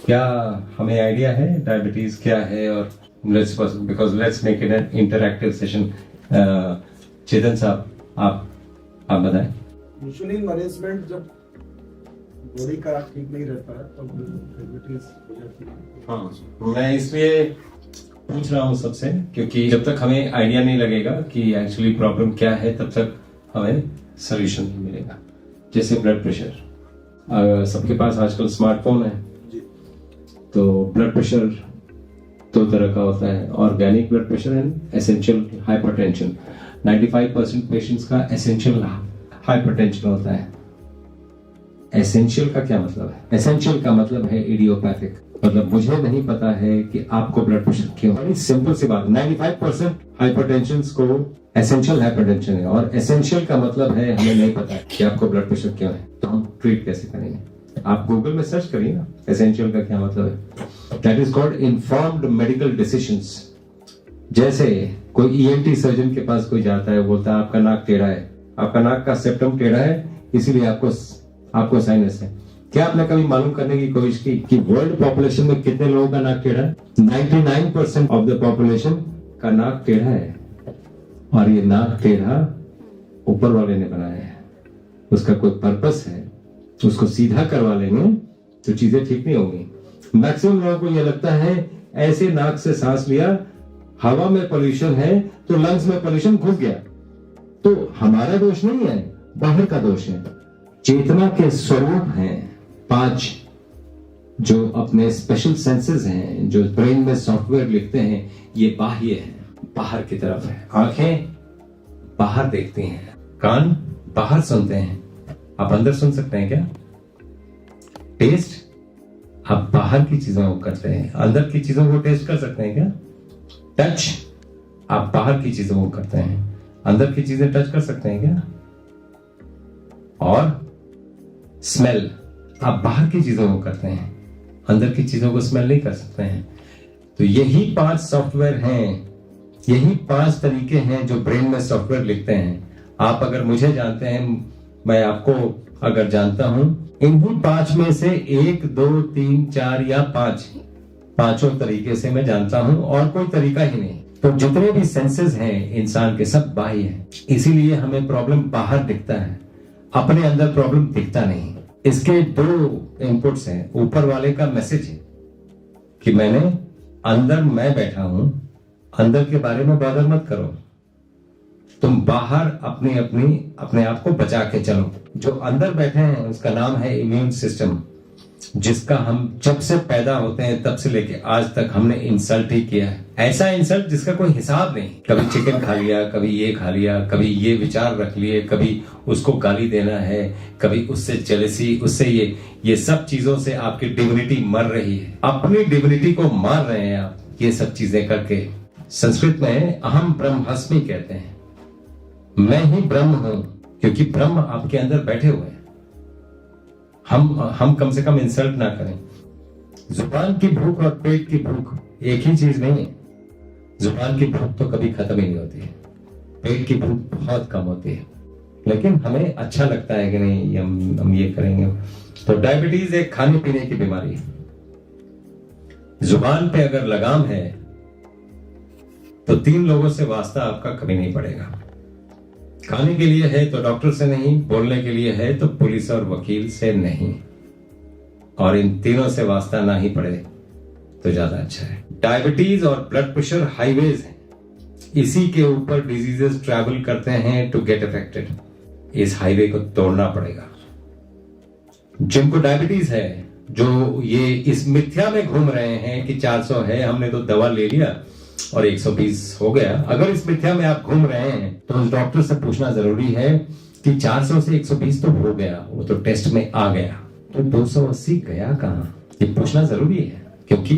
क्या हमें आइडिया है डायबिटीज क्या है? और let's make it an interactive session. Chetan साहब, आप बताएं। इंसुलिन मैनेजमेंट जब बॉडी का ठीक नहीं रहता है तब डायबिटीज हो जाती है। हाँ, मैं इसलिए पूछ रहा हूँ सबसे, क्योंकि जब तक हमें आइडिया नहीं लगेगा कि एक्चुअली प्रॉब्लम क्या है तब तक हमें सोल्यूशन नहीं मिलेगा। जैसे ब्लड प्रेशर, सबके पास आजकल स्मार्टफोन है, तो ब्लड प्रेशर दो तरह का होता है, organic blood pressure and essential hypertension. 95% patients का एसेंशियल हाइपरटेंशन होता है। एसेंशियल का क्या मतलब है? एसेंशियल का मतलब है इडियोपैथिक, मतलब मुझे नहीं पता है कि आपको ब्लड प्रेशर क्यों। बड़ी सिंपल सी बात, 95% हाइपरटेंशन को एसेंशियल हाइपरटेंशन है, और एसेंशियल का मतलब है हमें नहीं पता है कि आपको ब्लड प्रेशर क्यों है, तो हम ट्रीट कैसे करेंगे? आप गूगल में सर्च करिए ना, एसेंशियल का क्या मतलब है। That is called informed medical decisions. जैसे कोई ईएनटी सर्जन के पास कोई जाता है, बोलता है आपका नाक टेढ़ा है, आपका नाक का सेप्टम टेढ़ा है, इसीलिए आपको साइनस है। क्या आपने कभी मालूम करने की कोशिश की कि वर्ल्ड पॉपुलेशन में कितने लोगों का नाक टेढ़ा है? 99% ऑफ द पॉपुलेशन का नाक टेढ़ा है, और ये नाक टेढ़ा ऊपर वाले ने बनाया है, उसका कोई पर्पस है। उसको सीधा करवा लेंगे तो चीजें ठीक नहीं होंगी। मैक्सिमम लोगों को यह लगता है ऐसे नाक से सांस लिया, हवा में पोल्यूशन है तो लंग्स में पोल्यूशन घुस गया, तो हमारा दोष नहीं है, बाहर का दोष है। चेतना के स्वरूप हैं 5 जो अपने स्पेशल सेंसेस हैं, जो ब्रेन में सॉफ्टवेयर लिखते हैं, ये बाह्य है, बाहर की तरफ है। आंखें बाहर देखती हैं, कान बाहर सुनते हैं। आप अंदर सुन सकते हैं क्या? टेस्ट आप बाहर की चीजों को करते हैं, अंदर की चीजों को टेस्ट कर सकते हैं क्या? टच आप बाहर की चीजों को करते हैं, अंदर की चीजें टच कर सकते हैं क्या? और स्मेल आप बाहर की चीजों को करते हैं, अंदर की चीजों को स्मेल नहीं कर सकते हैं। तो यही 5 सॉफ्टवेयर हैं, यही 5 तरीके हैं जो ब्रेन में सॉफ्टवेयर लिखते हैं। आप अगर मुझे जानते हैं, मैं आपको अगर जानता हूं, इन्हीं 5 में से 1, 2, 3, 4 या 5 पांचों तरीके से मैं जानता हूं, और कोई तरीका ही नहीं। तो जितने भी सेंसेस हैं इंसान के, सब बाह्य हैं, इसीलिए हमें प्रॉब्लम बाहर दिखता है, अपने अंदर प्रॉब्लम दिखता नहीं। इसके 2 इनपुट्स हैं। ऊपर वाले का मैसेज है कि मैं बैठा हूं, अंदर के बारे में बॉदर मत करो, तुम बाहर अपने आप को बचा के चलो। जो अंदर बैठे हैं उसका नाम है इम्यून सिस्टम, जिसका हम जब से पैदा होते हैं तब से लेके आज तक हमने इंसल्ट ही किया है। ऐसा इंसल्ट जिसका कोई हिसाब नहीं। कभी चिकन खा लिया, कभी ये खा लिया, कभी ये विचार रख लिए, कभी उसको गाली देना है, कभी उससे जेलसी, उससे ये सब चीजों से आपकी डिविनिटी मर रही है, अपनी डिविनिटी को मार रहे हैं आप ये सब चीजें करके। संस्कृत में अहम ब्रह्मास्मि कहते हैं, मैं ही ब्रह्म हूं, क्योंकि ब्रह्म आपके अंदर बैठे हुए हैं। हम कम से कम इंसल्ट ना करें। जुबान की भूख और पेट की भूख एक ही चीज नहीं है। जुबान की भूख तो कभी खत्म ही नहीं होती है, पेट की भूख बहुत कम होती है, लेकिन हमें अच्छा लगता है कि नहीं हम ये करेंगे। तो डायबिटीज एक खाने पीने की बीमारी है। जुबान पे अगर लगाम है तो 3 लोगों से वास्ता आपका कभी नहीं पड़ेगा। खाने के लिए है तो डॉक्टर से नहीं, बोलने के लिए है तो पुलिस और वकील से नहीं, और इन तीनों से वास्ता ना ही पड़े तो ज्यादा अच्छा है। डायबिटीज और ब्लड प्रेशर हाईवेज हैं, इसी के ऊपर डिजीजेस ट्रैवल करते हैं टू गेट अफेक्टेड। इस हाईवे को तोड़ना पड़ेगा। जिनको डायबिटीज है, जो ये इस मिथ्या में घूम रहे हैं कि 400 है, हमने तो दवा ले लिया और 120 हो गया। अगर इस मिथ्या में आप घूम रहे हैं तो उस डॉक्टर से पूछना जरूरी है कि 400 से 120 तो हो गया, वो तो टेस्ट में आ गया, तो 280 गया कहां? ये पूछना जरूरी है, क्योंकि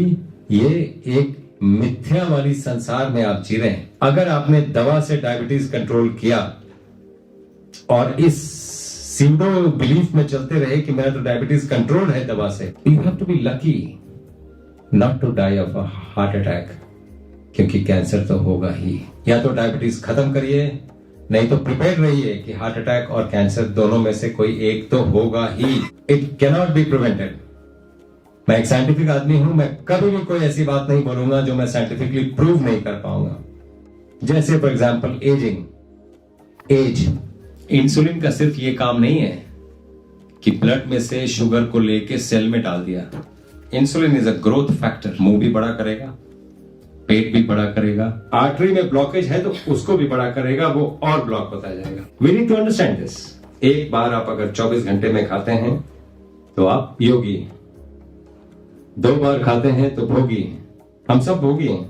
ये एक मिथ्या वाली संसार में आप जी रहे हैं। अगर आपने दवा से डायबिटीज कंट्रोल किया और इस सीडो बिलीफ में चलते रहे कि मेरा तो डायबिटीज कंट्रोल है दवा से, you have to be lucky not to die of a heart attack, क्योंकि कैंसर तो होगा ही। या तो डायबिटीज खत्म करिए, नहीं तो प्रिपेयर रहिए कि हार्ट अटैक और कैंसर दोनों में से कोई एक तो होगा ही। इट कैनॉट बी प्रिवेंटेड, मैं एक साइंटिफिक आदमी हूं, मैं कभी भी कोई ऐसी बात नहीं बोलूंगा जो मैं साइंटिफिकली प्रूव नहीं कर पाऊंगा। जैसे फॉर एग्जांपल एज, इंसुलिन का सिर्फ ये काम नहीं है कि ब्लड में से शुगर को लेके सेल में डाल दिया। Insulin is a growth factor, मुंह भी बड़ा करेगा, पेट भी बड़ा करेगा, आर्टरी में ब्लॉकेज है तो उसको भी बड़ा करेगा, वो और ब्लॉक होता जाएगा। We need to understand this. एक बार आप अगर 24 घंटे में खाते हैं तो आप योगी, 2 बार खाते हैं तो भोगी। हम सब भोगी हैं।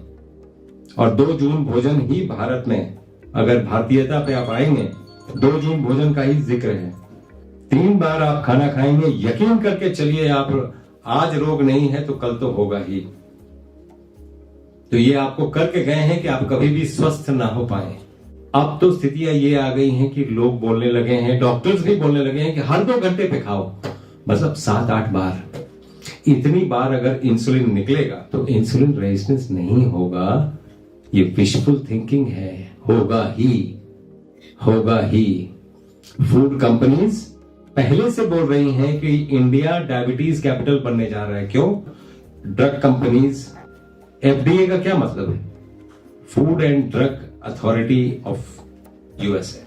और 2 जून भोजन ही भारत में, अगर भारतीयता पे आप आएंगे, 2 जून भोजन का ही जिक्र है। 3 बार आप खाना खाएंगे, यकीन करके चलिए, आप आज रोग नहीं है तो कल तो होगा ही। तो ये आपको करके गए हैं कि आप कभी भी स्वस्थ ना हो पाए। अब तो स्थितियां ये आ गई हैं कि लोग बोलने लगे हैं, डॉक्टर्स भी बोलने लगे हैं कि हर 2 घंटे पे खाओ, मतलब 7-8 बार। इतनी बार अगर इंसुलिन निकलेगा तो इंसुलिन रेजिस्टेंस नहीं होगा। ये विशफुल थिंकिंग है, होगा ही। फूड कंपनीज पहले से बोल रही हैं कि इंडिया डायबिटीज कैपिटल बनने जा रहा है। क्यों? ड्रग कंपनीज, एफडीए का क्या मतलब है? Food and drug authority of USA.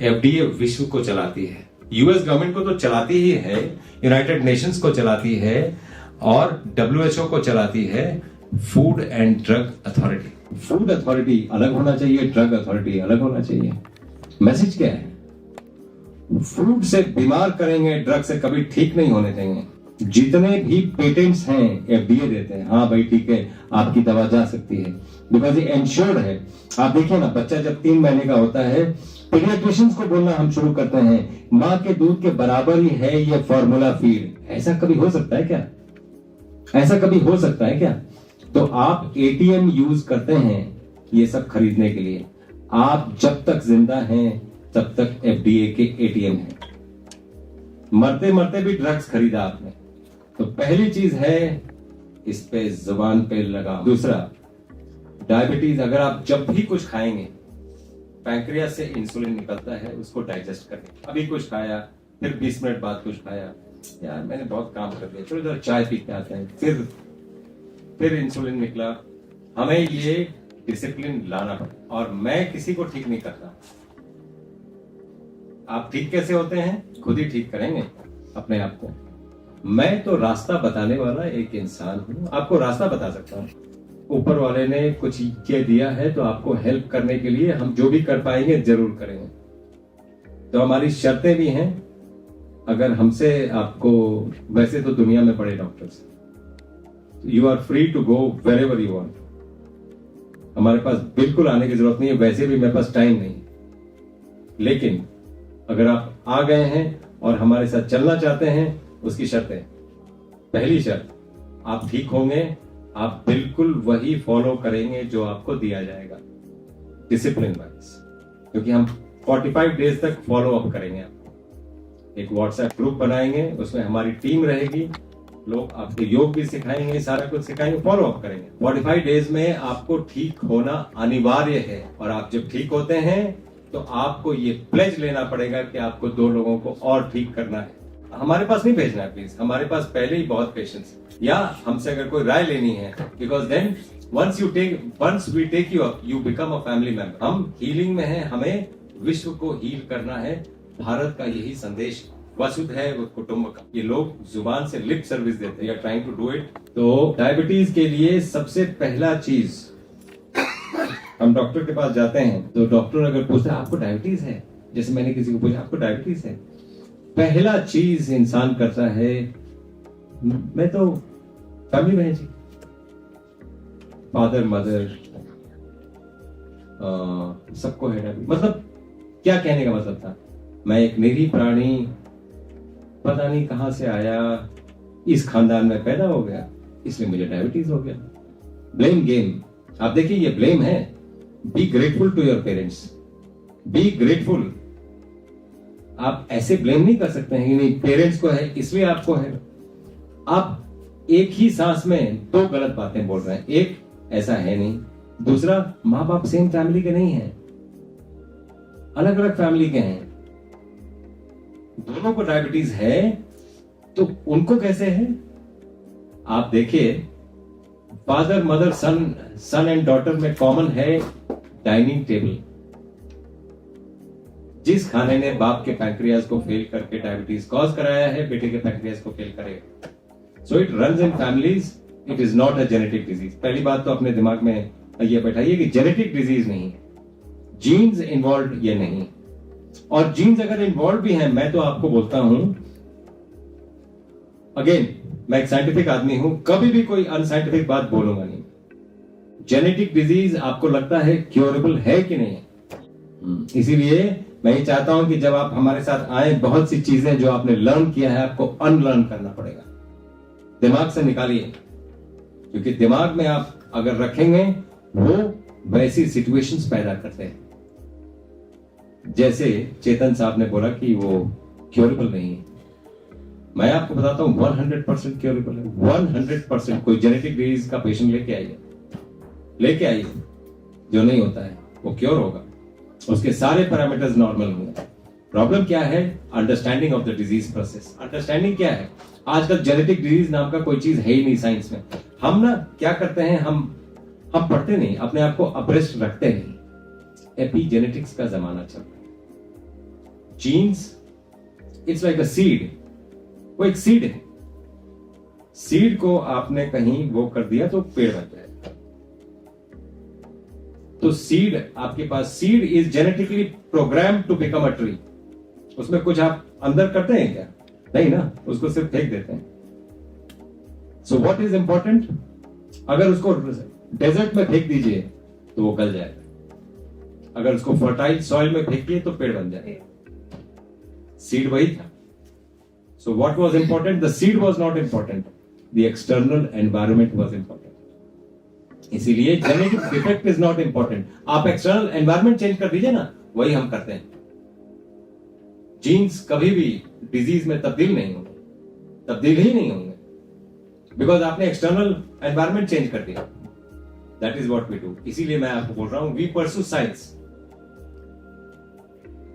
FDA विश्व को चलाती है, यूएस गवर्नमेंट को तो चलाती ही है, यूनाइटेड नेशंस को चलाती है और डब्ल्यूएचओ को चलाती है। Food and drug authority, food authority अलग होना चाहिए, ड्रग अथॉरिटी अलग होना चाहिए। मैसेज क्या है? फूड से बीमार करेंगे, ड्रग से कभी ठीक नहीं होने देंगे। जितने भी पेटेंट्स हैं एफडीए देते हैं, हाँ भाई ठीक है, आपकी दवा जा सकती है, बिकॉज ये इंश्योर्ड है। आप देखिए ना, बच्चा जब 3 महीने का होता है, पीडियाट्रिशियंस को बोलना हम शुरू करते हैं, माँ के दूध के बराबर ही है ये फॉर्मूला फीड। ऐसा कभी हो सकता है क्या? ऐसा कभी हो सकता है क्या? तो आप एटीएम यूज करते हैं ये सब खरीदने के लिए। आप जब तक जिंदा हैं तब तक एफडीए के एटीएम हैं। मरते मरते भी ड्रग्स खरीदा आपने, तो पहली चीज है इस पे जुबान पे लगा। दूसरा, डायबिटीज, अगर आप जब भी कुछ खाएंगे, पैंक्रियास से इंसुलिन निकलता है उसको डाइजेस्ट करने। अभी कुछ खाया, फिर 20 मिनट बाद कुछ खाया, यार मैंने बहुत काम कर लिया, चलो जरा चाय पी के आते हैं, फिर इंसुलिन निकला। हमें ये डिसिप्लिन लाना पड़ा, और मैं किसी को ठीक नहीं करता। आप ठीक कैसे होते हैं? खुद ही ठीक करेंगे अपने आप को। मैं तो रास्ता बताने वाला एक इंसान हूं, आपको रास्ता बता सकता हूं। ऊपर वाले ने कुछ ये दिया है तो आपको हेल्प करने के लिए हम जो भी कर पाएंगे जरूर करेंगे। तो हमारी शर्तें भी हैं। अगर हमसे आपको, वैसे तो दुनिया में बड़े doctors, you are free to go wherever you want. हमारे पास बिल्कुल आने की जरूरत नहीं है, वैसे भी मेरे पास टाइम नहीं। लेकिन अगर आप आ गए हैं और हमारे साथ चलना चाहते हैं, उसकी शर्तें। पहली शर्त, आप ठीक होंगे, आप बिल्कुल वही फॉलो करेंगे जो आपको दिया जाएगा डिसिप्लिन वाइज, क्योंकि हम 45 डेज तक फॉलो अप करेंगे। आपको एक व्हाट्सएप ग्रुप बनाएंगे, उसमें हमारी टीम रहेगी, लोग आपको योग भी सिखाएंगे, सारा कुछ सिखाएंगे, फॉलो अप करेंगे। 45 डेज में आपको ठीक होना अनिवार्य है। और आप जब ठीक होते हैं तो आपको ये प्लेज लेना पड़ेगा कि आपको 2 लोगों को और ठीक करना है। हमारे पास नहीं भेजना है प्लीज, हमारे पास पहले ही बहुत पेशेंस, या हमसे अगर कोई राय लेनी है, because then once we take you up, you become a family member. हम हीलिंग में हैं, हमें विश्व को हील करना है। भारत का यही संदेश, वसुधैव कुटुंबकम। ये लोग जुबान से लिप सर्विस देते हैं, are trying to do it. तो डायबिटीज के लिए सबसे पहला चीज, हम डॉक्टर के पास जाते हैं तो डॉक्टर अगर पूछता है आपको डायबिटीज है, जैसे मैंने किसी को पूछा आपको डायबिटीज है, पहला चीज इंसान करता है, मैं तो फैमिली में है जी, फादर मदर सबको है डायबिटीज। मतलब क्या कहने का मतलब था? मैं एक निरीह प्राणी, पता नहीं कहां से आया, इस खानदान में पैदा हो गया, इसलिए मुझे डायबिटीज हो गया। Blame game. आप देखिए, ये ब्लेम है। Be grateful to your parents, be grateful. आप ऐसे ब्लेम नहीं कर सकते हैं कि नहीं पेरेंट्स को है इसलिए आपको है। आप एक ही सांस में 2 गलत बातें बोल रहे हैं। एक, ऐसा है नहीं। दूसरा, माँ बाप सेम फैमिली के नहीं है, अलग अलग फैमिली के हैं। दोनों को डायबिटीज है तो उनको कैसे है? आप देखिए, father mother sun and daughter में कॉमन है डाइनिंग टेबल। जिस खाने ने बाप के पैंक्रियाज को फेल करके डायबिटीज कॉज कराया है, बेटे के पैंक्रियाज को फेल करेगा। So it runs in families, it is not a genetic disease. पहली बात तो अपने दिमाग में ये बैठाइए कि जेनेटिक डिजीज नहीं है, जीन्स इन्वॉल्व ये नहीं। और जीन्स अगर इन्वॉल्व भी हैं, मैं तो आपको बोलता हूं, अगेन मैं एक साइंटिफिक आदमी हूं, कभी भी कोई अनसाइंटिफिक बात बोलूंगा नहीं। जेनेटिक डिजीज आपको लगता है क्योरेबल है कि नहीं है? इसीलिए मैं ये चाहता हूं कि जब आप हमारे साथ आए, बहुत सी चीजें जो आपने लर्न किया है आपको अनलर्न करना पड़ेगा, दिमाग से निकालिए। क्योंकि दिमाग में आप अगर रखेंगे, वो वैसी सिचुएशंस पैदा करते हैं। जैसे चेतन साहब ने बोला कि वो क्योरेबल नहीं है, मैं आपको बताता हूं 100% क्योरेबल है। 100%। कोई जेनेटिक डिजीज का पेशेंट लेके आइए, जो नहीं होता है वो क्योर होगा, उसके सारे पैरामीटर्स नॉर्मल होंगे। प्रॉब्लम क्या है? Understanding of the disease process. Understanding क्या है? आजकल जेनेटिक डिजीज नाम का कोई चीज है ही नहीं साइंस में। हम ना क्या करते हैं, हम पढ़ते नहीं, अपने आप को अब्रेस्ट रखते नहीं। एपिजेनेटिक्स का जमाना चल रहा है। Genes it's like a seed, वो एक सीड है। सीड को आपने कहीं वो कर दिया तो पेड़ बन जाएगा। तो सीड आपके पास, seed is genetically program to become a tree. उसमें कुछ आप अंदर करते हैं क्या? नहीं ना, उसको सिर्फ फेंक देते हैं। So what is important? अगर उसको डेजर्ट में फेंक दीजिए तो वो गल जाएगा, अगर उसको फर्टाइल सॉइल में फेंकिए तो पेड़ बन जाएगा। सीड वही था। So what was important? The seed was not important, the external environment was important. इसीलिए genetic defect is not important. आप एक्सटर्नल एनवायरमेंट चेंज कर दीजिए ना, वही हम करते हैं। जीन्स कभी भी डिजीज में तब्दील नहीं होंगे, तब्दील ही नहीं होंगे, बिकॉज आपने एक्सटर्नल एनवायरमेंट चेंज कर दिया। That is what we do. इसीलिए मैं आपको बोल रहा हूं, वी परस्यू साइंस।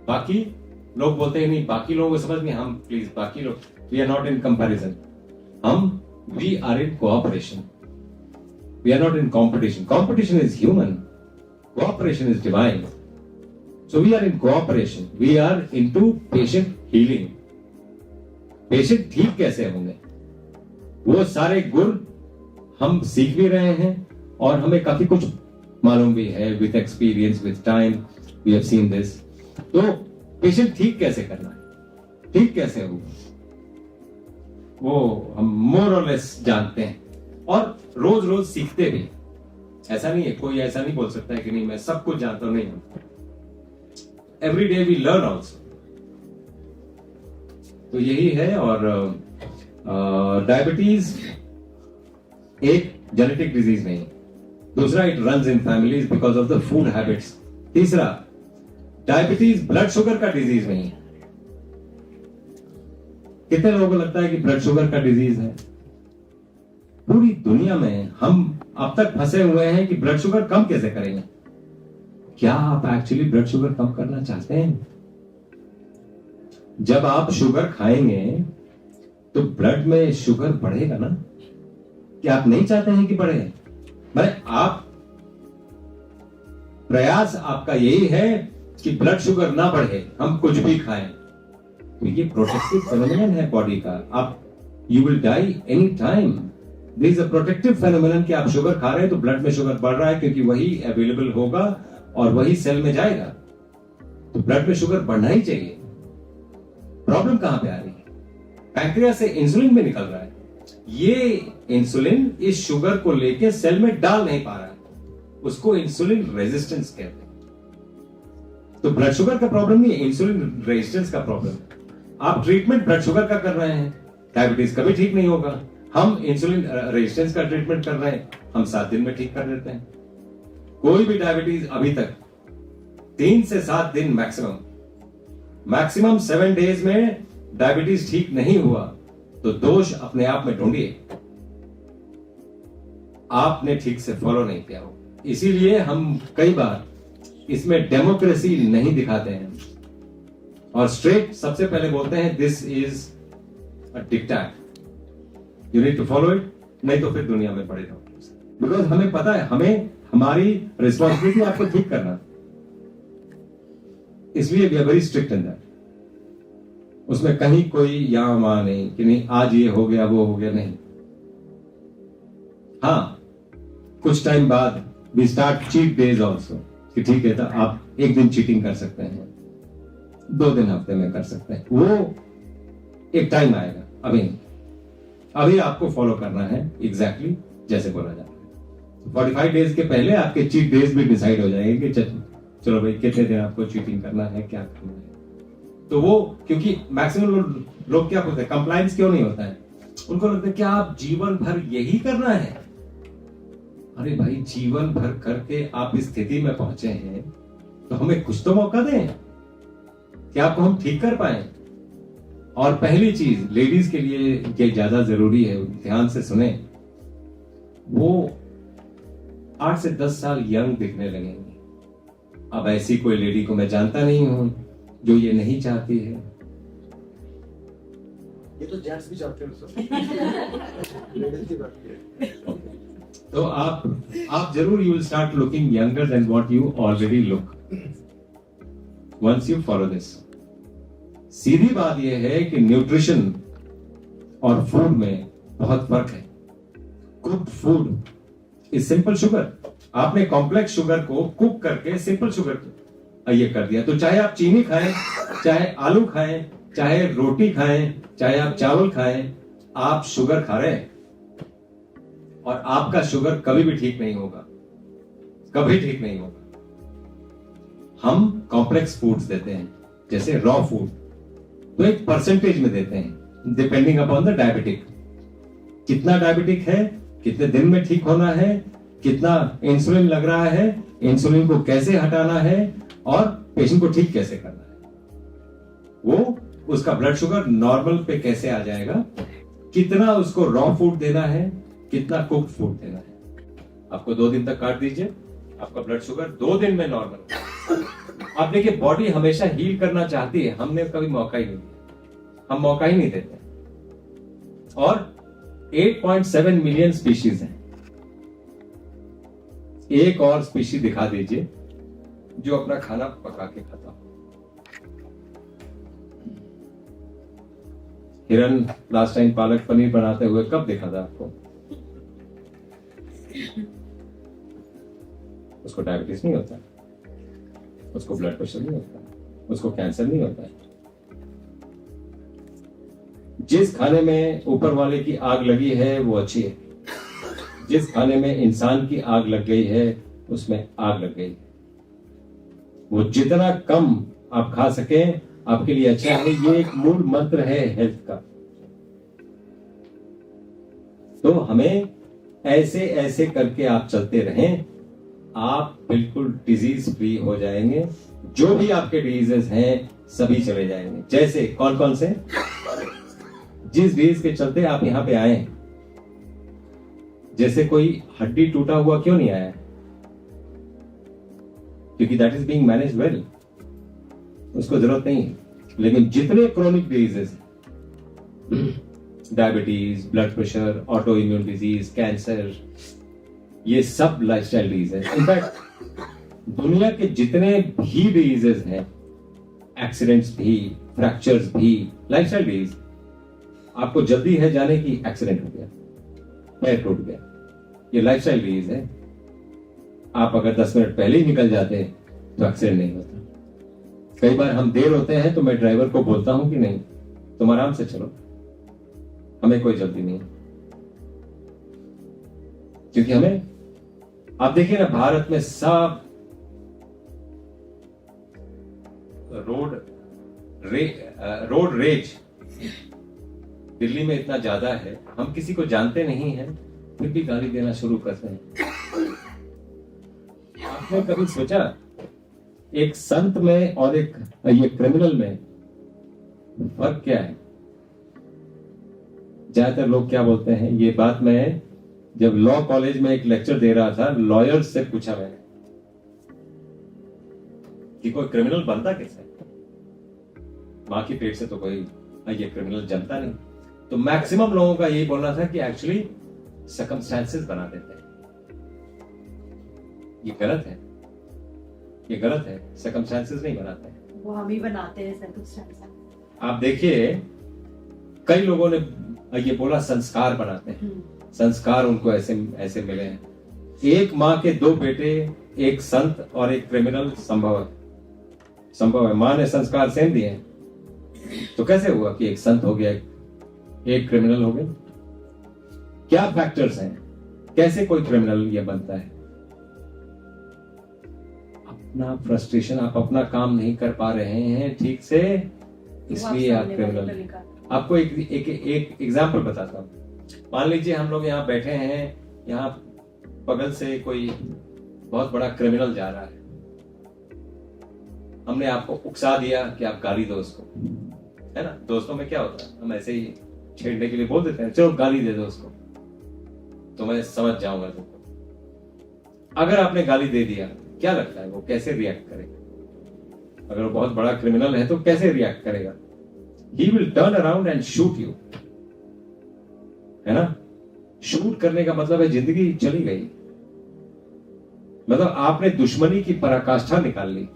बाकी लोग बोलते हैं नहीं, बाकी लोगों को समझ नहीं, हम प्लीज बाकी लोग, we are not in comparison, we are in cooperation, we are not in competition. Competition is human, cooperation is divine. So we are in cooperation. We are into patient healing. Patient ठीक कैसे होंगे, वो सारे गुण हम सीख भी रहे हैं और हमें काफी कुछ मालूम भी है। With experience, with time, we have seen this. तो पेशेंट ठीक कैसे करना है, ठीक कैसे होगा, वो हम मोर और लेस जानते हैं और रोज रोज सीखते भी। ऐसा नहीं है, कोई ऐसा नहीं बोल सकता है कि नहीं मैं सब कुछ जानता हूं, नहीं। Every day we learn also. तो यही है। और डायबिटीज एक जेनेटिक डिजीज नहीं। दूसरा, it runs in families because of the food habits. तीसरा, डायबिटीज ब्लड शुगर का डिजीज नहीं है। कितने लोगों को लगता है कि ब्लड शुगर का डिजीज है? पूरी दुनिया में हम अब तक फंसे हुए हैं कि ब्लड शुगर कम कैसे करेंगे। क्या आप एक्चुअली ब्लड शुगर कम करना चाहते हैं? जब आप शुगर खाएंगे तो ब्लड में शुगर बढ़ेगा ना? क्या आप नहीं चाहते हैं कि बढ़े? भाई, आप प्रयास आपका यही है कि ब्लड शुगर ना बढ़े, हम कुछ भी खाएं। तो ये प्रोटेक्टिव फेनोमेनन है बॉडी का। आप you will die any time. This is a protective phenomenon कि आप शुगर खा रहे हैं तो ब्लड में शुगर बढ़ रहा है, क्योंकि वही अवेलेबल होगा और वही सेल में जाएगा। तो ब्लड में शुगर बढ़ना ही चाहिए। प्रॉब्लम कहां पे आ रही है? पैंक्रियास से इंसुलिन में निकल रहा है। ये इंसुलिन इस शुगर को लेके सेल में डाल नहीं पा रहा है, उसको इंसुलिन रेजिस्टेंस कहते हैं। तो ब्लड शुगर का प्रॉब्लम नहीं है, इंसुलिन रेजिस्टेंस का प्रॉब्लम है। आप ट्रीटमेंट ब्लड शुगर का कर रहे हैं, डायबिटीज कभी ठीक नहीं होगा। हम इंसुलिन रेजिस्टेंस का ट्रीटमेंट कर रहे हैं, हम 7 दिन में ठीक कर देते हैं। कोई भी डायबिटीज अभी तक 3 से 7 दिन मैक्सिमम 7 डेज में डायबिटीज ठीक नहीं हुआ तो दोष अपने आप में ढूंढिए, आपने ठीक से फॉलो नहीं किया हो। इसीलिए हम कई बार इसमें डेमोक्रेसी नहीं दिखाते हैं और स्ट्रेट सबसे पहले बोलते हैं this is a dictate, you need to follow it. नहीं तो फिर दुनिया में पड़े रहो। बिकॉज हमें पता है, हमें हमारी रिस्पॉन्सिबिलिटी आपको ठीक करना, इसलिए we are very strict in that. उसमें कहीं कोई या वहां नहीं कि नहीं आज ये हो गया वो हो गया, नहीं। हाँ, कुछ टाइम बाद we start cheat days also, कि ठीक है तो आप एक दिन चीटिंग कर सकते हैं, 2 दिन हफ्ते में कर सकते हैं, वो एक टाइम आएगा। अभी आपको फॉलो करना है एग्जैक्टली जैसे बोला जाता है। 45 डेज के पहले आपके चीट डेज भी डिसाइड हो जाएंगे कि चलो भाई कितने दिन आपको चीटिंग करना है, क्या करना है। तो वो, क्योंकि मैक्सिमम लोग क्या बोलते हैं, कंप्लायंस क्यों नहीं होता है, उनको लगता है क्या आप जीवन भर यही करना है। अरे भाई, जीवन भर करके आप इस स्थिति में पहुंचे हैं तो हमें कुछ तो मौका दें कि आपको हम ठीक कर पाए। और पहली चीज लेडीज के लिए ये ज्यादा जरूरी है, ध्यान से सुने, वो 8 से 10 साल यंग दिखने लगेंगे। अब ऐसी कोई लेडी को मैं जानता नहीं हूं जो ये नहीं चाहती है। ये तो जेंट्स भी चाहते हैं सर। लेडीज की बात है। तो आप जरूर you will start looking younger then what you already look once you follow this. सीधी बात यह है कि न्यूट्रिशन और फूड में बहुत फर्क है। Cooked food is simple sugar. आपने कॉम्प्लेक्स शुगर को कुक करके सिंपल शुगर ये कर दिया। तो चाहे आप चीनी खाएं, चाहे आलू खाएं, चाहे रोटी खाएं, चाहे आप चावल खाएं, आप शुगर खा रहे हैं। और आपका शुगर कभी भी ठीक नहीं होगा, कभी ठीक नहीं होगा। हम कॉम्प्लेक्स फूड्स देते हैं, जैसे रॉ फूड, तो एक परसेंटेज में देते हैं डिपेंडिंग अपॉन द डायबिटिक। कितना डायबिटिक है, कितने दिन में ठीक होना है, कितना इंसुलिन लग रहा है, इंसुलिन को कैसे हटाना है और पेशेंट को ठीक कैसे करना है, वो उसका ब्लड शुगर नॉर्मल पे कैसे आ जाएगा, कितना उसको रॉ फूड देना है, कितना कुक्ड फूड देना है। आपको 2 दिन तक काट दीजिए, आपका ब्लड शुगर 2 दिन में नॉर्मल। आप देखिए, बॉडी हमेशा हील करना चाहती है, हमने कभी मौका ही नहीं दिया, हम मौका ही नहीं देते। और 8.7 मिलियन स्पीशीज हैं। एक और स्पीशीज दिखा दीजिए जो अपना खाना पका के खाता हो। हिरन लास्ट टाइम पालक पनीर बनाते हुए कब देखा था आपको? उसको डायबिटीज नहीं होता, उसको ब्लड प्रेशर नहीं होता, उसको कैंसर नहीं होता है। जिस खाने में ऊपर वाले की आग लगी है वो अच्छी है, जिस खाने में इंसान की आग लग गई है उसमें आग लग गई। वो जितना कम आप खा सकें आपके लिए अच्छा है। ये एक मूल मंत्र है हेल्थ का। तो हमें ऐसे ऐसे करके आप चलते रहें, आप बिल्कुल डिजीज फ्री हो जाएंगे। जो भी आपके डिजीजेस हैं सभी चले जाएंगे। जैसे कौन कौन से, जिस डिजीज के चलते आप यहां पे आए, जैसे कोई हड्डी टूटा हुआ क्यों नहीं आया? क्योंकि that is being manage well, उसको जरूरत नहीं है। लेकिन जितने chronic diseases, diabetes, blood pressure, auto immune disease, cancer, ये सब लाइफस्टाइल डिजीज है। इनफैक्ट दुनिया के जितने भी डिजीजेस हैं, एक्सीडेंट्स भी, फ्रैक्चर्स भी, लाइफस्टाइल डिजीज। आपको जल्दी है जाने की, एक्सीडेंट हो गया, पैर टूट गया, ये लाइफस्टाइल डिजीज है। आप अगर 10 मिनट पहले ही निकल जाते तो एक्सीडेंट नहीं होता। कई बार हम देर होते हैं तो मैं ड्राइवर को बोलता हूं कि नहीं तुम आराम से चलो, हमें कोई जल्दी नहीं है। क्योंकि हमें, आप देखिए ना, भारत में सब रोड रेज दिल्ली में इतना ज्यादा है, हम किसी को जानते नहीं हैं फिर भी गाली देना शुरू करते हैं। आपने कभी सोचा एक संत में और एक ये क्रिमिनल में फर्क क्या है? ज्यादातर लोग क्या बोलते हैं, ये बात मैं जब लॉ कॉलेज में एक लेक्चर दे रहा था, लॉयर्स से पूछा मैंने कि कोई क्रिमिनल बनता कैसे? मां की पेट से तो कोई ये क्रिमिनल जनता नहीं। तो मैक्सिमम लोगों का यही बोलना था कि एक्चुअली सर्कमस्टेंसेस बना देते हैं। ये गलत है, ये गलत है। सर्कमस्टेंसेस नहीं बनाते हैं, वो हम ही बनाते हैं सर्कमस्टेंसेस। आप देखिए कई लोगों ने ये बोला संस्कार बनाते हैं, संस्कार उनको ऐसे ऐसे मिले हैं। एक माँ के दो बेटे, एक संत और एक क्रिमिनल संभव है, संभव है। माँ ने संस्कार सेम दिए हैं, तो कैसे हुआ कि एक संत हो गया एक क्रिमिनल हो गया? क्या फैक्टर्स हैं, कैसे कोई क्रिमिनल ये बनता है? अपना फ्रस्ट्रेशन, आप अपना काम नहीं कर पा रहे हैं ठीक से, इसलिए आप क्रिमिनल। आपको एक एग्जाम्पल बताता हूं। मान लीजिए हम लोग यहाँ बैठे हैं, यहाँ बगल से कोई बहुत बड़ा क्रिमिनल जा रहा है, हमने आपको उकसा दिया कि आप गाली दो उसको, है ना? दोस्तों में क्या होता है, हम ऐसे ही छेड़ने के लिए बोल देते हैं, चलो गाली दे दो उसको तो मैं समझ जाऊंगा तुमको। अगर आपने गाली दे दिया, क्या लगता है वो कैसे रिएक्ट करेगा? अगर वो बहुत बड़ा क्रिमिनल है तो कैसे रिएक्ट करेगा? He will turn around and shoot you, है ना? शूट करने का मतलब है जिंदगी चली गई, मतलब आपने दुश्मनी की पराकाष्ठा निकाल ली।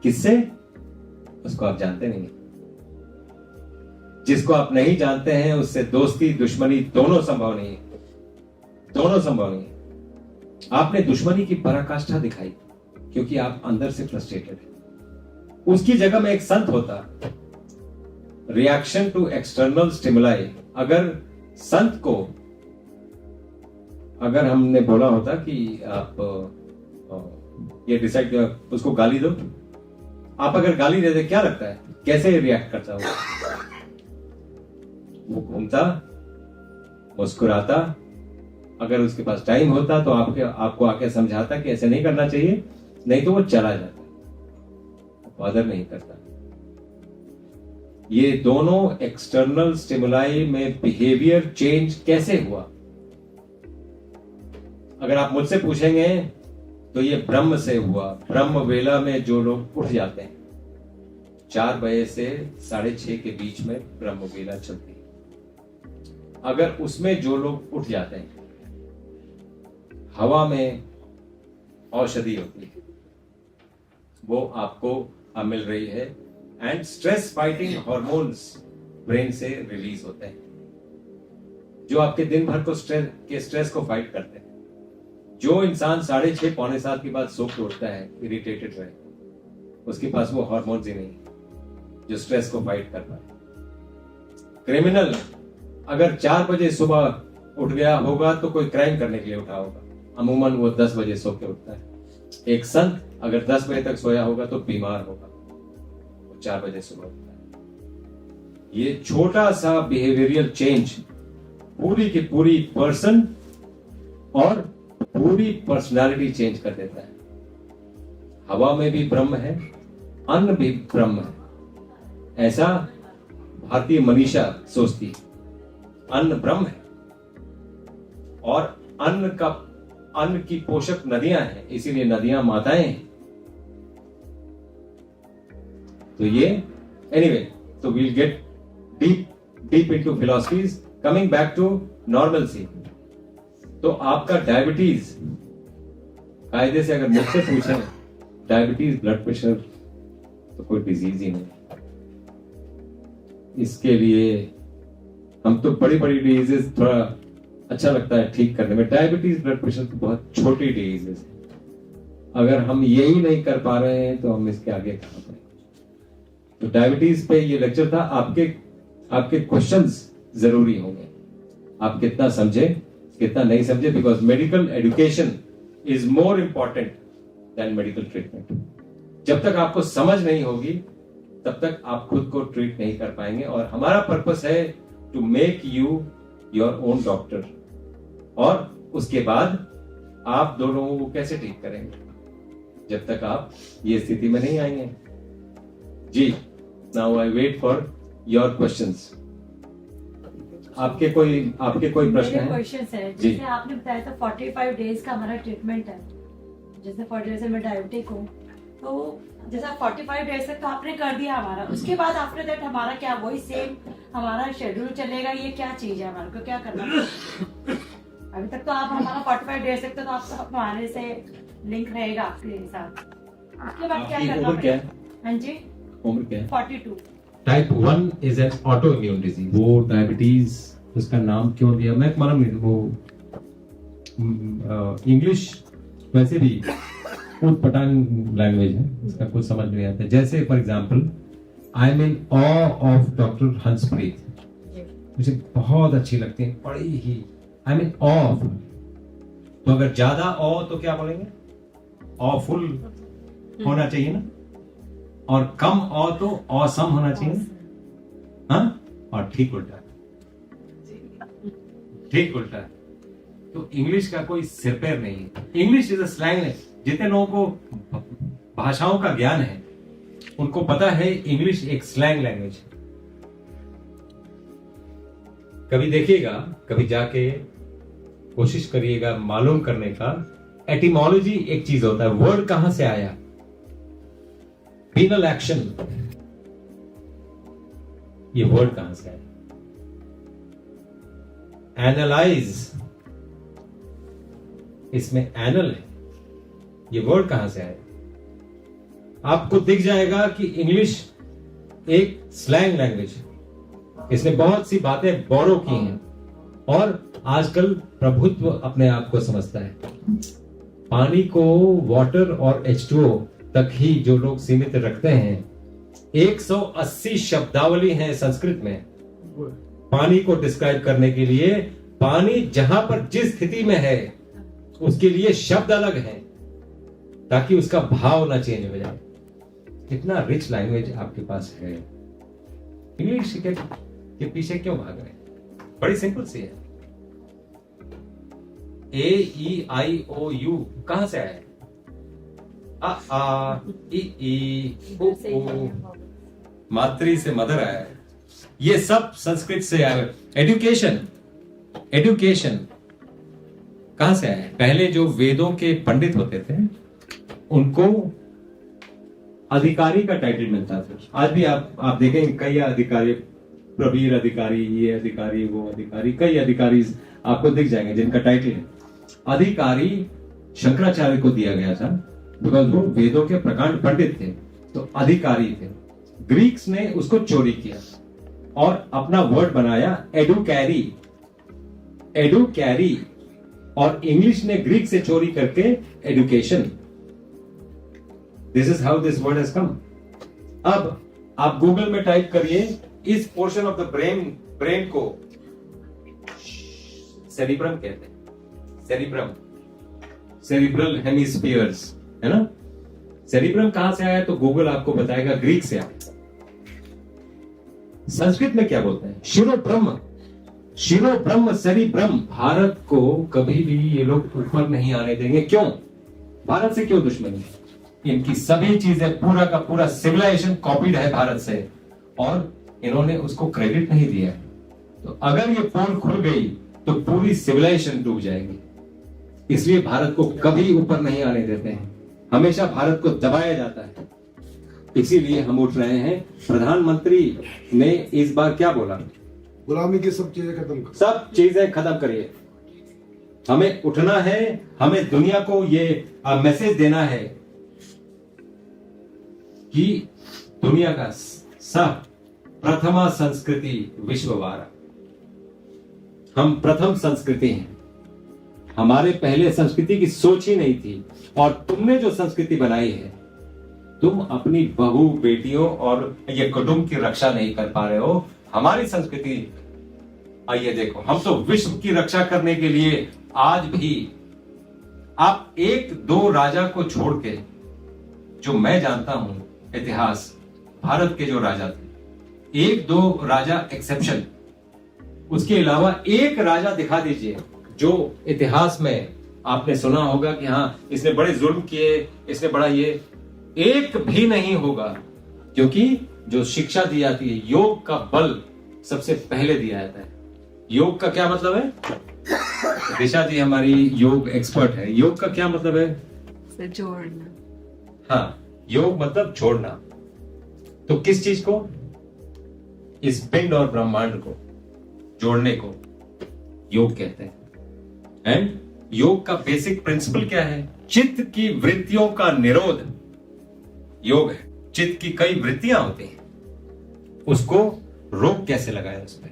किससे? उसको आप जानते नहीं। जिसको आप नहीं जानते हैं उससे दोस्ती दुश्मनी दोनों संभव नहीं है, दोनों संभव नहीं है। आपने दुश्मनी की पराकाष्ठा दिखाई क्योंकि आप अंदर से फ्रस्ट्रेटेड हैं। उसकी जगह में एक संत होता, रिएक्शन टू एक्सटर्नल स्टिमुलाई। अगर संत को, अगर हमने बोला होता कि आप ये डिसाइड, उसको गाली दो, आप अगर गाली दे दे, क्या लगता है कैसे रिएक्ट करता हो? वो घूमता, मुस्कुराता, अगर उसके पास टाइम होता तो आपको आके समझाता कि ऐसे नहीं करना चाहिए, नहीं तो वो चला जाता, बॉदर नहीं करता। ये दोनों एक्सटर्नल स्टिमुलाई में बिहेवियर चेंज कैसे हुआ? अगर आप मुझसे पूछेंगे तो ये ब्रह्म से हुआ। ब्रह्म वेला में जो लोग उठ जाते हैं, 4 बजे से 6:30 के बीच में ब्रह्म वेला चलती है, अगर उसमें जो लोग उठ जाते हैं, हवा में औषधि होती है, वो आपको मिल रही है, and stress fighting hormones brain से रिलीज होते हैं जो आपके दिन भर को स्ट्रेस को फाइट करते हैं। जो इंसान 6:30 पौने 7 के बाद सो के उठता है इरिटेटेड रहे, उसके पास वो हार्मोन्स ही नहीं जो स्ट्रेस को फाइट कर पाए। क्रिमिनल अगर 4 बजे सुबह उठ गया होगा तो कोई क्राइम करने के लिए उठा होगा, अमूमन वो 10 बजे सो के उठता है। एक संत अगर 10 बजे तक सोया होगा तो बीमार होगा, वो 4 बजे सुबह उठता है। ये छोटा सा बिहेवियरल चेंज पूरी की पूरी पर्सन और पूरी पर्सनालिटी चेंज कर देता है। हवा में भी ब्रह्म है, अन्न भी ब्रह्म है, ऐसा भारतीय मनीषा सोचती है। अन्न ब्रह्म है और अन्न की पोषक नदियां हैं, इसीलिए नदियां माताएं हैं। तो ये एनीवे, तो we'll get deep into philosophies. Coming back to normalcy, तो आपका डायबिटीज, कायदे से अगर मुझसे पूछें, डायबिटीज ब्लड प्रेशर तो कोई डिजीज ही नहीं, इसके लिए हम तो बड़ी बड़ी डिजीजेस थोड़ा अच्छा लगता है ठीक करने में। डायबिटीज ब्लड प्रेशर तो बहुत छोटी डिजीजेस है, अगर हम यही नहीं कर पा रहे हैं तो हम इसके आगे कहां बढ़ेंगे। तो डायबिटीज पे ये लेक्चर था। आपके क्वेश्चंस जरूरी होंगे, आप कितना समझे कितना नहीं समझे, because medical education is more important than medical treatment. जब तक आपको समझ नहीं होगी तब तक आप खुद को ट्रीट नहीं कर पाएंगे, और हमारा पर्पस है to make you your own doctor. और उसके बाद आप दो लोगों को कैसे ठीक करेंगे जब तक आप ये स्थिति में नहीं आएंगे। जी, now I wait for your questions. आपके कोई प्रश्न है? क्वेश्चंस है, जैसे आपने बताया था 45 डेज का हमारा ट्रीटमेंट है, जैसे 40 डेज से मैं डायबिटिक हूँ, तो तो जैसा 45 डेज तक तो आपने कर दिया हमारा, उसके बाद आफ्टर दैट हमारा क्या वही सेम हमारा शेड्यूल चलेगा? ये क्या चीज है, हमारे को क्या करना है? अभी तक तो आप हमारा 45 डेज तक तो आप हमारे से लिंक रहेगा आपके साथ, उसके बाद क्या आपकी करना उम्र क्या है? पड़ेगा? हाँ जी, उम्र क्या है? 42। Type 1 is an auto immune disease. वो डायबिटीज, उसका नाम क्यों दिया मैं मालूम नहीं। वो इंग्लिश वैसे भी उट पटांग लैंग्वेज है, इसका कुछ समझ नहीं आता। जैसे for example I am in awe of doctor Hanspreet, मुझे बहुत अच्छी लगती है, बड़ी ही आई एम इन ऑ ऑफ। तो अगर ज्यादा ऑ तो क्या बोलेंगे? ऑफुल होना चाहिए ना, और कम ऑ तो ऑसम होना चाहिए ना। हाँ, और ठीक उल्टा, ठीक उल्टा। तो इंग्लिश का कोई सिर पैर नहीं है। इंग्लिश इज अ स्लैंग है। जितने लोगों को भाषाओं का ज्ञान है उनको पता है इंग्लिश एक स्लैंग लैंग्वेज है। कभी देखिएगा, कभी जाके कोशिश करिएगा मालूम करने का। एटिमोलॉजी एक चीज होता है, वर्ड कहां से आया। पीनल एक्शन, ये वर्ड कहां से आया। एनालाइज, इसमें एनल है, ये वर्ड कहां से आया। आपको दिख जाएगा कि इंग्लिश एक स्लैंग लैंग्वेज है। इसने बहुत सी बातें बोरो की हैं और आजकल प्रभुत्व अपने आप को समझता है। पानी को वाटर और H2O तक ही जो लोग सीमित रखते हैं। 180 शब्दावली हैं संस्कृत में पानी को डिस्क्राइब करने के लिए। पानी जहां पर जिस स्थिति में है उसके लिए शब्द अलग हैं ताकि उसका भाव ना चेंज हो जाए। इतना रिच लैंग्वेज आपके पास है। इंग्लिश के पीछे क्यों भाग रहे हैं? बड़ी सिंपल सी है। AEIOU कहां से आया? आ आ ई ई उ ऊ, मातृ से मदर आया है। ये सब संस्कृत से आया है। एजुकेशन, एजुकेशन कहां से आया है? पहले जो वेदों के पंडित होते थे उनको अधिकारी का टाइटल मिलता था। आज भी आप देखेंगे कई अधिकारी, प्रवीर अधिकारी, ये अधिकारी, वो अधिकारी, कई अधिकारी आपको दिख जाएंगे जिनका टाइटल है अधिकारी। शंकराचार्य को दिया गया था बिकॉज वो वेदों के प्रकांड पंडित थे, तो अधिकारी थे। ग्रीक्स ने उसको चोरी किया और अपना वर्ड बनाया एडुकैरी, एडुकैरी, और इंग्लिश ने ग्रीक से चोरी करके education. This is how this word has come. अब आप गूगल में टाइप करिए इस पोर्शन ऑफ द ब्रेन को सेरिब्रम कहते हैं। सेरिब्रम, सेरिब्रल हेमिस्फीयर्स, है ना। सेरिब्रम कहां से आया तो गूगल आपको बताएगा ग्रीक से आया। संस्कृत में क्या बोलते हैं? शिरो ब्रह्म, शिरो ब्रह्म सेरिब्रम। भारत को कभी भी ये लोग ऊपर नहीं आने देंगे। क्यों? भारत से क्यों दुश्मनी? इनकी सभी चीजें, पूरा का पूरा सिविलाइजेशन कॉपीड है भारत से और इन्होंने उसको क्रेडिट नहीं दिया। तो अगर ये पोल खुल गई तो पूरी सिविलाइजेशन डूब जाएगी। इसलिए भारत को कभी ऊपर नहीं आने देते हैं, हमेशा भारत को दबाया जाता है। इसीलिए हम उठ रहे हैं। प्रधानमंत्री ने इस बार क्या बोला? गुलामी की सब चीजें खत्म कर, सब चीजें खत्म करिए। हमें उठना है, हमें दुनिया को ये मैसेज देना है कि दुनिया का सब प्रथमा संस्कृति विश्ववारा। हम प्रथम संस्कृति हैं। हमारे पहले संस्कृति की सोच ही नहीं थी और तुमने जो संस्कृति बनाई है, तुम अपनी बहू बेटियों और ये कुटुंब की रक्षा नहीं कर पा रहे हो। हमारी संस्कृति, आइए देखो, हम तो विश्व की रक्षा करने के लिए आज भी, आप एक दो राजा को छोड़ के जो मैं जानता हूं इतिहास, भारत के जो राजा थे, एक दो राजा एक्सेप्शन, उसके अलावा एक राजा दिखा दीजिए जो इतिहास में आपने सुना होगा कि हाँ इसने बड़े जुल्म किए, इसने बड़ा ये, एक भी नहीं होगा। क्योंकि जो शिक्षा दी जाती है, योग का बल सबसे पहले दिया जाता है। योग का क्या मतलब है? दिशा जी हमारी योग एक्सपर्ट है। योग का क्या मतलब है? जोड़ना। हाँ, योग मतलब छोड़ना। तो किस चीज को? इस पिंड और ब्रह्मांड को जोड़ने को योग कहते हैं। एंड योग का बेसिक प्रिंसिपल क्या है? चित्त की वृत्तियों का निरोध योग है। चित्त की कई वृत्तियां होती हैं, उसको रोक कैसे लगाए उसमें,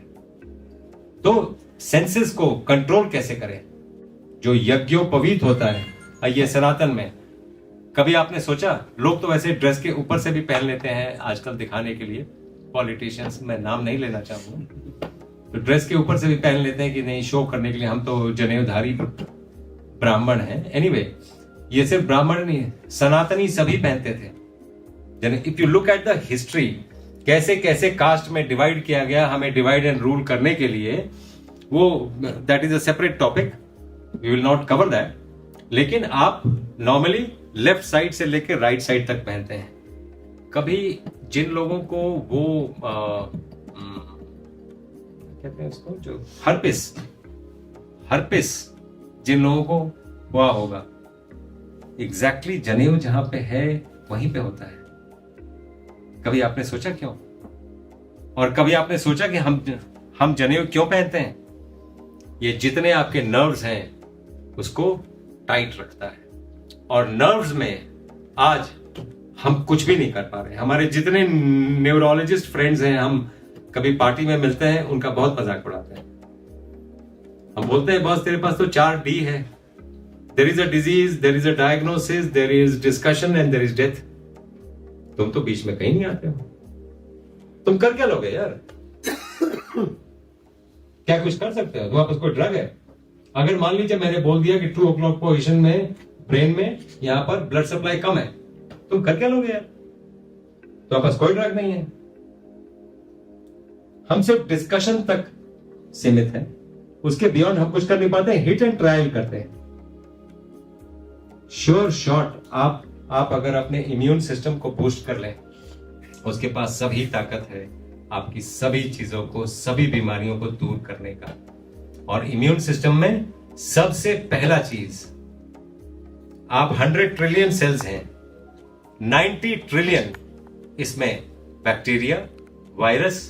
तो सेंसेस को कंट्रोल कैसे करें। जो यज्ञोपवीत होता है ये सनातन में, कभी आपने सोचा? लोग तो वैसे ड्रेस के ऊपर से भी पहन लेते हैं आजकल दिखाने के लिए, पॉलिटिशियंस, मैं नाम नहीं लेना चाहूंगा, तो ड्रेस के ऊपर से भी पहन लेते हैं कि नहीं, शो करने के लिए हम तो जनेऊधारी ब्राह्मण हैं। एनीवे, ये सिर्फ ब्राह्मण नहीं है, सनातनी सभी पहनते थे। If you look at the history, कैसे कैसे कास्ट में डिवाइड किया गया हमें डिवाइड एंड रूल करने के लिए, वो that is a separate topic, we will not cover that. लेकिन आप नॉर्मली लेफ्ट साइड से लेकर राइट साइड तक पहनते हैं। कभी जिन लोगों को वो कहते हैं उसको, जो हर्पिस जिन लोगों को हुआ होगा, एग्जैक्टली जनेऊ जहां पे है वहीं पे होता है। कभी आपने सोचा क्यों? और कभी आपने सोचा कि हम जनेऊ क्यों पहनते हैं? ये जितने आपके नर्व्स हैं उसको टाइट रखता है, और नर्व्स में आज हम कुछ भी नहीं कर पा रहे। हमारे जितने न्यूरोलॉजिस्ट फ्रेंड्स हैं, हम कभी पार्टी में मिलते हैं, उनका बहुत मजाक उड़ाते हैं। हम बोलते हैं बस तेरे पास तो 4D है, there is a disease, there is a diagnosis, there is discussion and there is death. तुम तो बीच में कहीं नहीं आते हो, तुम कर क्या लोगे यार? क्या कुछ कर सकते हो? तुम्हारे पास कोई ड्रग है? अगर मान लीजिए मैंने बोल दिया कि 2 o'clock पोजीशन में ब्रेन में यहां पर ब्लड सप्लाई कम है, तुम कर क्या लोगे यार? तुम्हारे पास कोई ड्रग नहीं है। हम सिर्फ डिस्कशन तक सीमित हैं, उसके बियॉन्ड हम कुछ कर नहीं पाते, हिट एंड ट्रायल करते हैं। श्योर शॉट आप अगर अपने इम्यून सिस्टम को बूस्ट कर लें, उसके पास सभी ताकत है आपकी सभी चीजों को, सभी बीमारियों को दूर करने का। और इम्यून सिस्टम में सबसे पहला चीज, आप 100 ट्रिलियन सेल्स हैं, 90 ट्रिलियन इसमें bacteria, virus,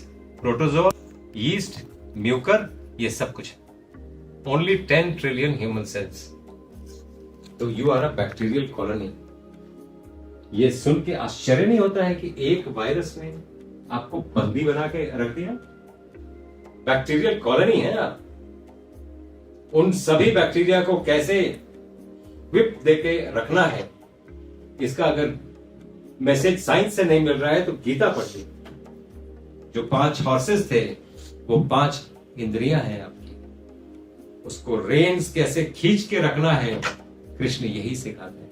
protozoa, yeast, mucor, ये सब कुछ है। Only 10 trillion human cells. तो you are a bacterial colony. ये सुन के आश्चर्य नहीं होता है कि एक वायरस ने आपको बंदी बना के रख दिया? बैक्टीरियल कॉलोनी है आप। उन सभी बैक्टीरिया को कैसे विप देके रखना है, इसका अगर मैसेज साइंस से नहीं मिल रहा है तो गीता पढ़िए। जो 5 हॉर्सेस थे वो 5 इंद्रियां हैं आपकी, उसको रेन्स कैसे खींच के रखना है, कृष्ण यही सिखाते हैं।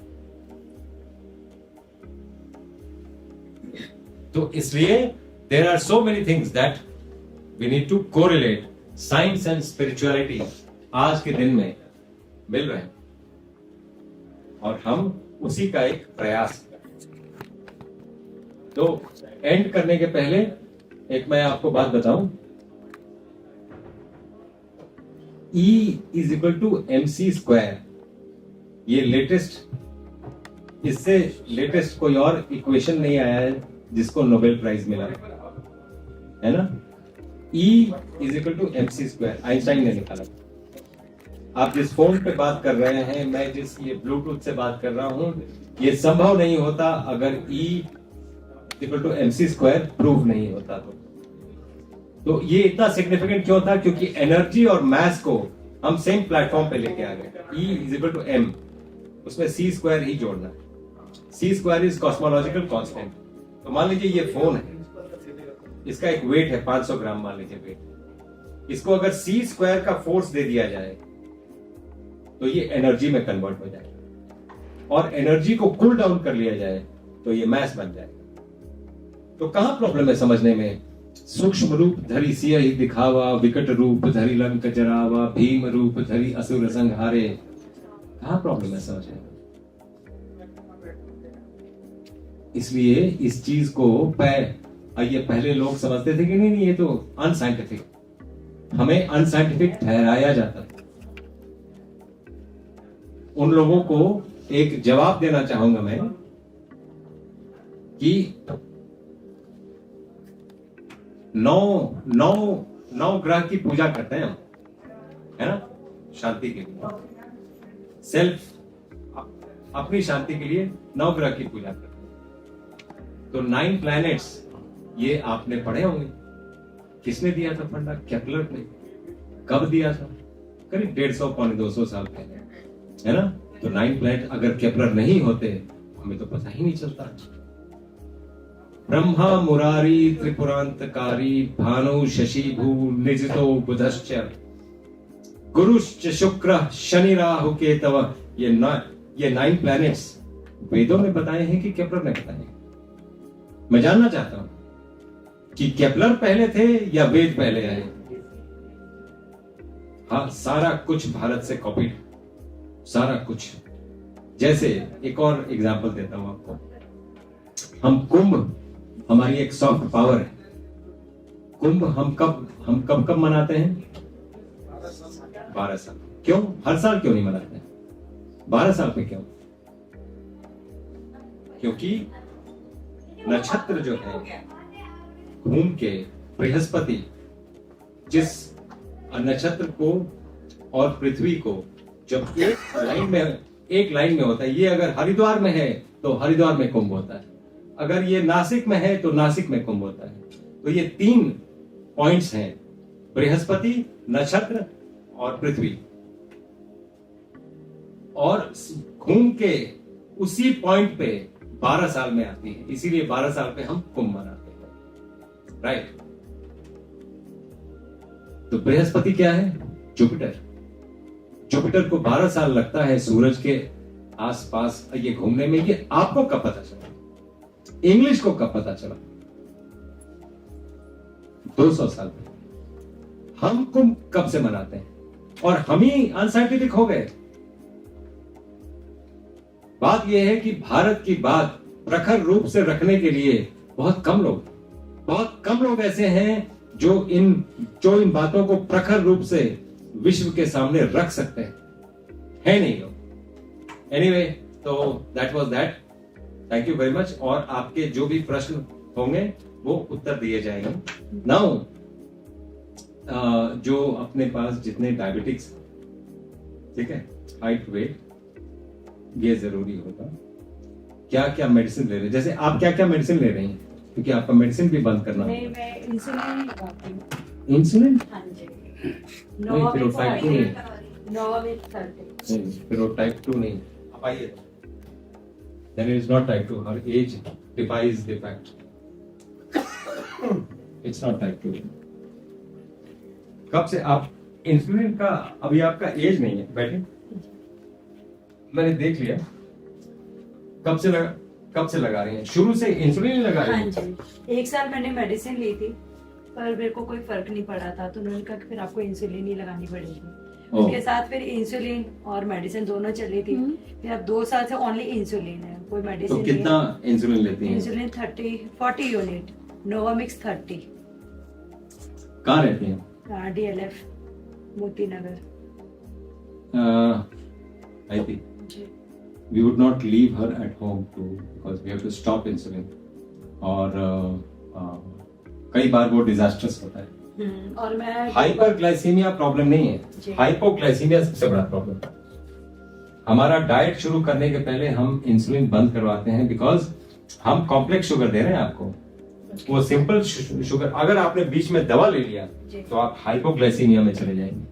तो इसलिए there are so many things that we need to correlate. Science and spirituality आज के दिन में मिल रहे हैं और हम उसी का एक प्रयास करें। तो एंड करने के पहले एक मैं आपको बात बताऊं, E = mc²। ये लेटेस्ट, इससे लेटेस्ट कोई और इक्वेशन नहीं आया है जिसको नोबेल प्राइज मिला है ना। E = mc², आइंस्टाइन ने निकाला। आप जिस फोन पे बात कर रहे हैं, मैं जिस ये ब्लूटूथ से बात कर रहा हूं, ये संभव नहीं होता अगर E = mc² प्रूव नहीं होता। तो ये इतना सिग्निफिकेंट क्यों था? क्योंकि एनर्जी और मैस को हम सेम प्लेटफॉर्म पे लेके आ गए। E = m, उसमें c² ही जोड़ना है। c² is cosmological constant. तो मान लीजिए ये फोन है, इसका एक वेट है 500 ग्राम, मान लीजिए वेट। इसको अगर c² का फोर्स दे दिया जाए तो ये एनर्जी में कन्वर्ट हो जाएगा, और एनर्जी को कूल डाउन कर लिया जाए तो ये मैस बन जाएगा। तो कहां प्रॉब्लम है समझने में? सूक्ष्म रूप धरि सियहि दिखावा, विकट रूप धरि लंक जरावा, भीम रूप धरि असुर संहारे। कहां प्रॉब्लम है समझने में? इसलिए इस चीज को पहले लोग समझते थे कि नहीं ये तो अनसाइंटिफिक, हमें अनसाइंटिफिक ठहराया जाता है। उन लोगों को एक जवाब देना चाहूंगा मैं कि नौ ग्रह की पूजा करते हैं हम, है ना, शांति के लिए, सेल्फ अपनी शांति के लिए 9 ग्रह की पूजा करते हैं। तो 9 प्लैनेट्स ये आपने पढ़े होंगे। किसने दिया था फंडा? केपलर ने। कब दिया था? करीब 150-200 साल पहले, है ना। तो 9 प्लैनेट अगर केपलर नहीं होते हमें तो पता ही नहीं चलता। ब्रह्मा मुरारी त्रिपुरांतकारी भानु शशि भू निजितो बुधश्च गुरुश्च शुक्र शनि राहु केतव, ये 9 प्लैनेट्स वेदों में बताए हैं कि केपलर ने बताए हैं? मैं जानना चाहता हूं कि केपलर पहले थे या वेद पहले आए? हाँ, सारा कुछ भारत से कॉपीड, सारा कुछ। जैसे एक और एग्जांपल देता हूं आपको। हम कुंभ, हमारी एक सॉफ्ट पावर है। कुंभ हम कब मनाते हैं? 12 साल। क्यों? हर साल क्यों नहीं मनाते हैं? 12 साल पे क्यों? क्योंकि नक्षत्र जो है घूम के बृहस्पति जिस नक्षत्र को और पृथ्वी को जब एक लाइन में होता है, ये अगर हरिद्वार में है तो हरिद्वार में कुंभ होता है, अगर ये नासिक में है तो नासिक में कुंभ होता है। तो ये 3 पॉइंट्स हैं, बृहस्पति, नक्षत्र और पृथ्वी, और घूम के उसी पॉइंट पे 12 साल में आती है, इसीलिए 12 साल पे हम कुंभ मनाते हैं, राइट। तो बृहस्पति क्या है? जुपिटर। जुपिटर को 12 साल लगता है सूरज के आसपास ये घूमने में। ये आपको कब पता चला? इंग्लिश को कब पता चला? 200 साल पहले। हम कुंभ कब से मनाते हैं? और हम ही अनसाइंटिफिक हो गए। बात यह है कि भारत की बात प्रखर रूप से रखने के लिए बहुत कम लोग ऐसे हैं जो इन बातों को प्रखर रूप से विश्व के सामने रख सकते हैं, है नहीं लोग। एनीवे, तो that was that. Thank you very much. और आपके जो भी प्रश्न होंगे वो उत्तर दिए जाएंगे। नाउ जो अपने पास जितने डायबिटिक्स, ठीक है, हाइट वेट, ये जरूरी होगा। क्या क्या मेडिसिन ले रहे हैं? जैसे आप क्या क्या मेडिसिन ले रही हैं? क्योंकि आपका मेडिसिन भी बंद करना नहीं, होगा। मैं इंसुलिन ही लगाती हूँ। इंसुलिन? हाँ जी। नहीं, फिर वो टाइप 2 नहीं। नहीं, फिर वो टाइप 2 नहीं। आप आइए। Then it is not type 2. Her age defies the fact. It's not type 2. कब से आप इंसुलिन का, अभी आपका एज नहीं है, बैठे, मैंने देख लिया। कब से लगा रही हैं? शुरू से इंसुलिन ही लगा रही हैं? हाँ जी। 1 साल मैंने मेडिसिन ली थी पर मेरे को कोई फर्क नहीं पड़ा था, तो उन्होंने कहा कि फिर आपको इंसुलिन ही लगानी पड़ेगी। उसके साथ फिर इंसुलिन और मेडिसिन दोनों चली थी। फिर अब 2 साल से ओनली इंसुलिन है, कोई मेडिसिन तो कितना इंसुलिन लेती हैं? Insulin 40 unit, NovoMix 30। कहाँ रहती हैं? DLF Moti Nagar. I think we would not leave her at home because we have to stop insulin. और कई बार वो डिजास्टर्स होता है। और मैं हाइपरग्लाइसीमिया प्रॉब्लम नहीं है, हाइपोग्लाइसीमिया सबसे बड़ा प्रॉब्लम है। हमारा डाइट शुरू करने के पहले हम इंसुलिन बंद करवाते हैं बिकॉज हम कॉम्प्लेक्स शुगर दे रहे हैं आपको। वो सिंपल शुगर, अगर आपने बीच में दवा ले लिया तो आप हाइपोग्लाइसीमिया में चले जाएंगे।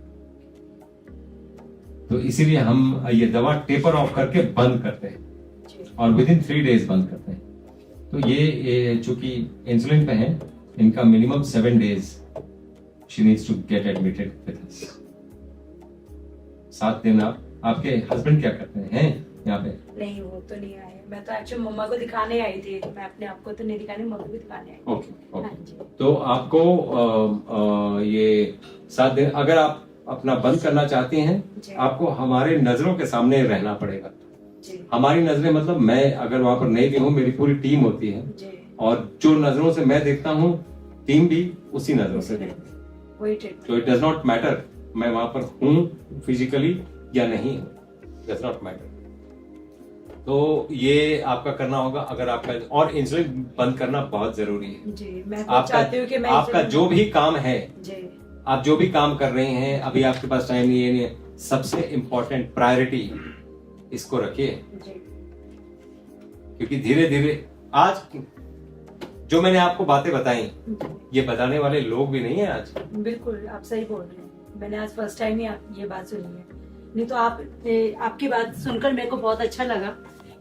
तो इसीलिए हम ये दवा टेपर ऑफ करके बंद करते हैं और विद इन 3 days बंद करते हैं। तो ये चूंकि इंसुलिन पे है, इनका minimum 7 days she needs to get admitted with us। 7 दिन। आपके हस्बैंड क्या करते हैं यहाँ पे? नहीं, वो तो नहीं आए। मैं तो एक्चुअली मम्मा को दिखाने आई थी। मैं अपने आप को तो नहीं दिखाने, मम्मा को दिखाने आई। ओके। तो आपको ये 7 दिन अगर आप अपना बंद करना चाहती हैं, आपको हमारे नजरों के सामने रहना पड़ेगा। हमारी नजरें मतलब मैं अगर वहां पर नहीं भी हूँ, मेरी पूरी टीम होती है और जो नजरों से मैं देखता हूँ टीम भी उसी नजरों से देखती है। तो इट डज नॉट मैटर मैं वहां पर हूँ फिजिकली या नहीं हूँ, डज नॉट मैटर। तो ये आपका करना होगा अगर आपका, और इंसुलिन बंद करना बहुत जरूरी है। जी, मैं खुद चाहती हूँ कि मैं आपका जो भी काम है, जी आप जो भी काम कर रहे हैं, अभी आपके पास टाइम नहीं है, सबसे इम्पोर्टेंट प्रायोरिटी इसको रखिए, जी क्योंकि धीरे धीरे आज जो मैंने आपको बातें बताई, ये बताने वाले लोग भी नहीं है आज। बिल्कुल आप सही बोल रहे हैं। मैंने आज फर्स्ट टाइम ही ये बात सुनी है, नहीं तो आपकी बात सुनकर मेरे को बहुत अच्छा लगा,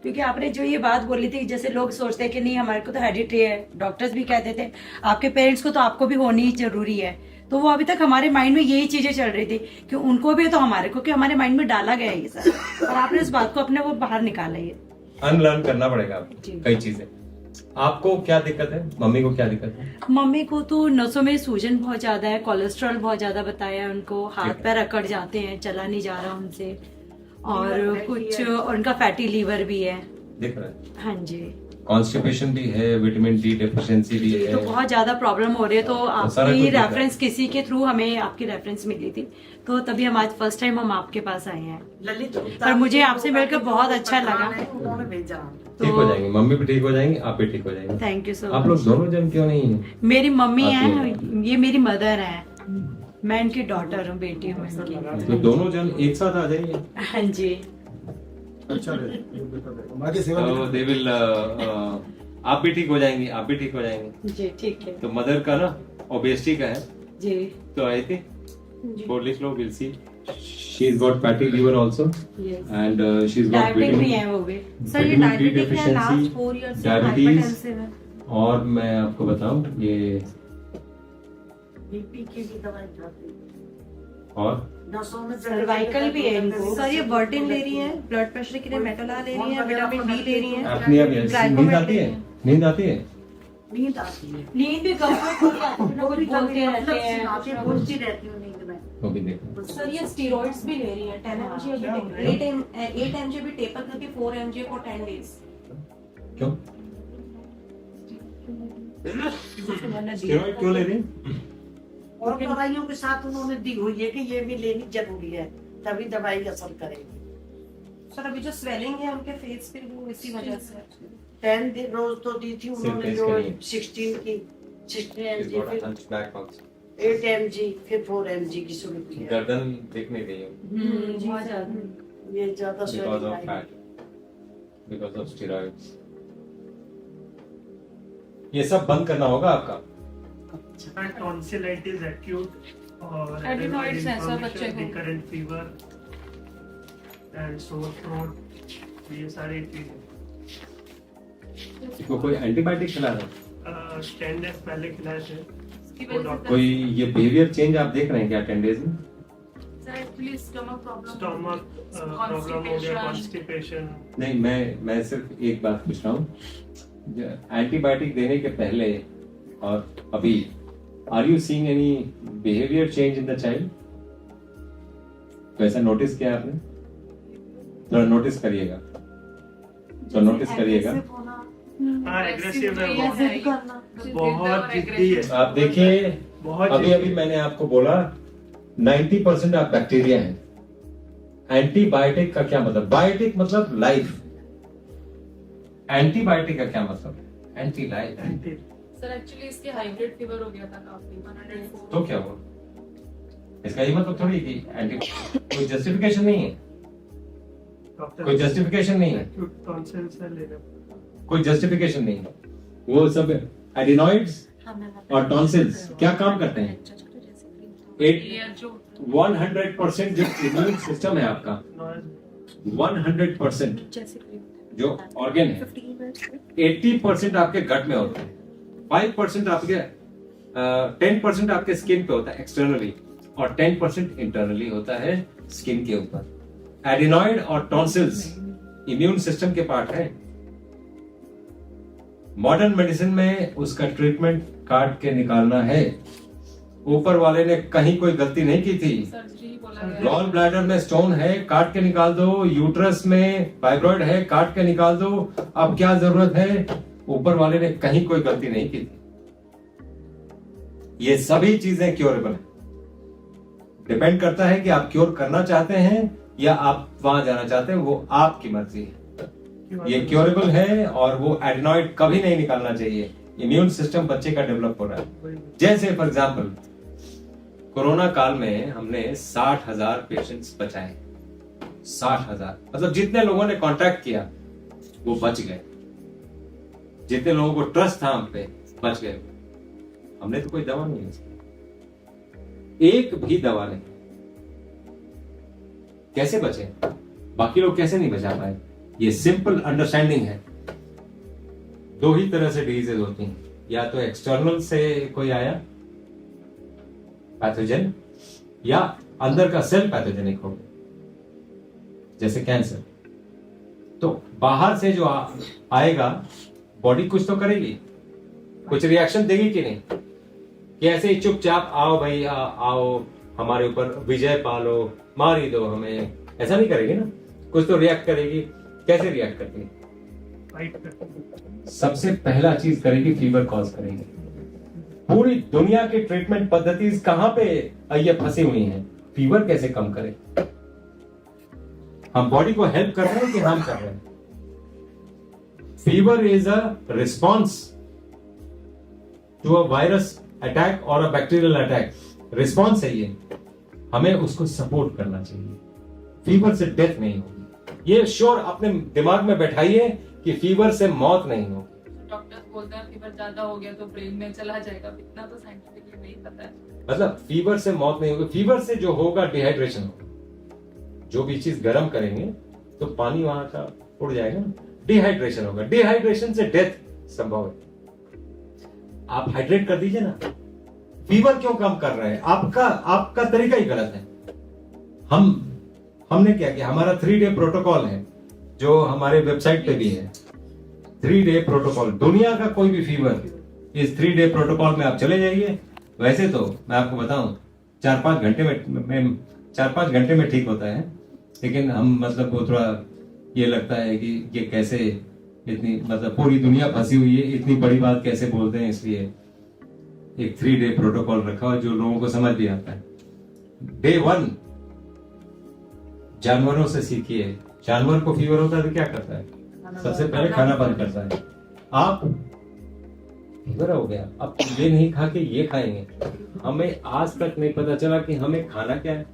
क्योंकि आपने जो ये बात बोली थी, जैसे लोग सोचते हैं कि नहीं हमारे को तो हेरिडिटी है, डॉक्टर्स भी कहते थे आपके पेरेंट्स को तो आपको भी होनी ही जरूरी है, तो वो अभी तक हमारे माइंड में यही चीजें चल रही थी कि उनको भी है तो हमारे को, कि हमारे माइंड में डाला गया है ये सब, और आपने इस बात को अपने वो बाहर निकाला है। अनलर्न करना पड़ेगा आपको जी। कई चीजें। आपको क्या दिक्कत है, मम्मी को क्या दिक्कत है? मम्मी को तो नसों में सूजन बहुत ज्यादा है, कोलेस्ट्रॉल बहुत ज्यादा बताया है उनको, हाथ पैर अकड़ जाते हैं, चला नहीं जा रहा उनसे, और कुछ उनका फैटी लीवर भी है। दिख रहा है? हाँ जी, कॉन्स्टिपेशन भी है, विटामिन डी डेफिशिएंसी भी है, तो बहुत ज्यादा प्रॉब्लम हो रही है, तो सारा आपकी कुछ दिख रहा है। रेफरेंस किसी के थ्रू हमें आपकी रेफरेंस मिली थी, तो तभी हम आज फर्स्ट टाइम हम आपके पास आए हैं। ललित पर मुझे आपसे मिलकर बहुत अच्छा लगा। उन्होंने भेजा। ठीक हो जाएंगे, मम्मी भी ठीक हो जाएंगी, आप भी ठीक हो जाएंगे। थैंक यू सो आप लोग मच। दोनों जन क्यों नहीं है? मेरी मम्मी आप है, ये मेरी मदर है, मैं इनकी डॉटर हूँ, बेटी हूँ इनकी। तो दोनों जन एक साथ आ जाइए। हाँ जी, अच्छा रहेगा, माँ की सेवा तो दे विल, आप भी ठीक हो जाएंगी, आप भी ठीक हो जाएंगे। जी ठीक है तो मदर का ना ओबेसिटी का है, जी। तो आई थी बोर्ड लिख लो, will see she is got fatty liver also Yes. And she is got diabetic भी है वो भी। सर ये डायबिटिक है, लास्ट 4 इयर्स से डायबिटीज, हाइपरटेंसिव है, और मैं आपको बताऊं ये, बीपी की भी दवाई खाती है, और नसों में सर्वाइकल भी है इनको। सर ये वर्टिन ले रही है, ब्लड प्रेशर के लिए मेटोला ले रही है, विटामिन डी ले रही है, अपनी अब नींद आती है, नींद आती है, नींद आती है, नींद भी कम्फर्ट थोड़ी आती है, लोग कुछ बोलते रहते हैं। आती है, बोलती रहती हूँ नींद में। वो भी देखो। सर ये स्टीरॉइड्स भी ले रही है, 10 mg अभी 8 mg भी टेपर करके 4 mg फॉर 10 days। क्यों स्टेरॉइड क्यों ले रही हैं? और दवाइयों के साथ उन्होंने दी हुई है कि ये भी लेनी जरूरी है, तभी दवाई असर करेगी। सर अभी जो स्वेलिंग है उनके फेस पे वो इसी वजह से 10 दिन रोज तो दी थी उन्होंने, टेस्ट जो करिए। 16 की 16 She's mg, got a फिर hunchback also. 8 mg, फिर 4 mg की शुरू की है। गर्दन दिख नहीं रही है बहुत ज्यादा। ये ज्यादा because swelling of I. fat, because of steroids. ये सब बंद करना होगा आपका। टॉन्सिलाइटिस एक्यूट और Adenoids हैं सर बच्चे को। Recurrent fever and sore throat, ये सारी चीजें। इसको कोई एंटीबायोटिक खिला रहा है? 10 डेज पहले खिलाए थे इसकी वो वजह डॉक्टर। कोई ये बिहेवियर चेंज आप देख रहे हैं क्या 10 डेज में? से actually stomach problem, stomach problem हो गया, कॉन्स्टिपेशन। नहीं, मैं सिर्फ एक बात पूछ रहा हूँ, एंटीबायोटिक देने के पहले और अभी are you seeing any behaviour change in the child? तो ऐसा नोटिस किया आपने? थोड़ा नोटिस करिएगा, तो नोटिस करिएगा। हाँ, एग्रेसिव है ये जिद बहुत, बहुत जिद्दी है। आप देखिए, बहुत अभी जिद्दी। अभी मैंने आपको बोला 90% आप बैक्टीरिया हैं। एंटीबायोटिक का क्या मतलब? बायोटिक मतलब लाइफ, एंटीबायोटिक का क्या मतलब? Anti life. सर एक्चुअली इसके हाइब्रिड फीवर हो गया था काफी 104। तो क्या हुआ? इसका ये मतलब थोड़ी कि एंटी, कोई जस्टिफिकेशन नहीं है, डॉक्टर कोई जस्टिफिकेशन नहीं है, एक्यूट टॉन्सिल से ले रहे। कोई जस्टिफिकेशन नहीं है। वो सब एडिनॉइड्स और टॉन्सिल्स क्या काम करते हैं? 100% जो इम्यून सिस्टम है आपका, 100% जो ऑर्गन है, 80% आपके गट में होता है, 5% आपके 10% आपके स्किन पे होता है एक्सटर्नली, और 10% इंटरनली होता है स्किन के ऊपर। एडिनॉइड और टॉन्सिल्स इम्यून सिस्टम के पार्ट है। मॉडर्न मेडिसिन में उसका ट्रीटमेंट काट के निकालना है। ऊपर वाले ने कहीं कोई गलती नहीं की थी। सर्जरी बोला गया। गॉल ब्लैडर में स्टोन है, काट के निकाल दो। यूट्रस में फाइब्रॉइड है, काट के निकाल दो। अब क्या जरूरत है? ऊपर वाले ने कहीं कोई गलती नहीं की थी। ये सभी चीजें क्योरेबल है। डिपेंड करता है कि आप क्योर करना चाहते हैं या आप वहां जाना चाहते हैं, वो आपकी मर्जी है। ये क्योरेबल है और वो एडेनॉइड कभी नहीं निकालना चाहिए। इम्यून सिस्टम बच्चे का डेवलप हो रहा है। जैसे फॉर एग्जाम्पल कोरोना काल में हमने 60,000 पेशेंट्स बचाए। 60,000 मतलब जितने लोगों ने कांटेक्ट किया वो बच गए, जितने लोगों को ट्रस्ट था हम पे बच गए। हमने तो कोई दवा नहीं यूज की, एक भी दवा नहीं। कैसे बचे? बाकी लोग कैसे नहीं बचा पाए? ये सिंपल अंडरस्टैंडिंग है। दो ही तरह से डिजीजेज होती हैं, या तो एक्सटर्नल से कोई आया पैथोजन, या अंदर का सेल पैथोजेनिक हो गया, जैसे कैंसर। तो बाहर से जो आएगा बॉडी कुछ तो करेगी, कुछ रिएक्शन देगी कि नहीं? कि ऐसे ही चुपचाप आओ भाई आओ हमारे ऊपर विजय पालो, मार ही दो हमें, ऐसा नहीं करेगी ना, कुछ तो रिएक्ट करेगी। कैसे रिएक्ट करती है? फाइट करते सबसे पहला चीज करेगी फीवर कॉज करेगी। पूरी दुनिया की ट्रीटमेंट पद्धति कहां पे ये फंसी हुई हैं? फीवर कैसे कम करें? हम बॉडी को हेल्प कर रहे हैं कि हम कर रहे हैं? Fever is a response to a virus attack और अ बैक्टीरियल अटैक। रिस्पॉन्स है ये, हमें उसको सपोर्ट करना चाहिए। फीवर से डेथ नहीं होगी, ये श्योर अपने दिमाग में बैठाइए कि फीवर से मौत नहीं होगी। डॉक्टर्स बोलते हैं फीवर ज्यादा हो गया तो ब्रेन में चला जाएगा, इतना तो साइंटिफिकली नहीं पता है। मतलब फीवर से मौत नहीं होगी, फीवर से जो होगा डिहाइड्रेशन होगा। जो भी चीज गर्म करेंगे तो पानी वहां का उड़ जाएगा, डिहाइड्रेशन होगा। डिहाइड्रेशन से डेथ संभव है। आप हाइड्रेट कर दीजिए ना। फीवर क्यों कम कर रहे हैं? आपका तरीका ही गलत है। हमने क्या किया? हमारा 3 डे प्रोटोकॉल है जो हमारे वेबसाइट पे भी है। 3 डे प्रोटोकॉल, दुनिया का कोई भी फीवर इस 3 डे प्रोटोकॉल में आप चले जाइए। वैसे तो मैं आपको बताऊं 4-5 घंटे में ठीक होता है, लेकिन हम मतलब वो थोड़ा ये लगता है कि ये कैसे इतनी मतलब पूरी दुनिया फंसी हुई है, इतनी बड़ी बात कैसे बोलते हैं, इसलिए एक 3 डे प्रोटोकॉल रखा हो जो लोगों को समझ भी आता है। डे 1 जानवरों से सीखिए। जानवर को फीवर होता है तो क्या करता है? सबसे पहले खाना बंद करता है। आप फीवर हो गया, अब ये नहीं खा के ये खाएंगे। हमें आज तक नहीं पता चला कि हमें खाना क्या है।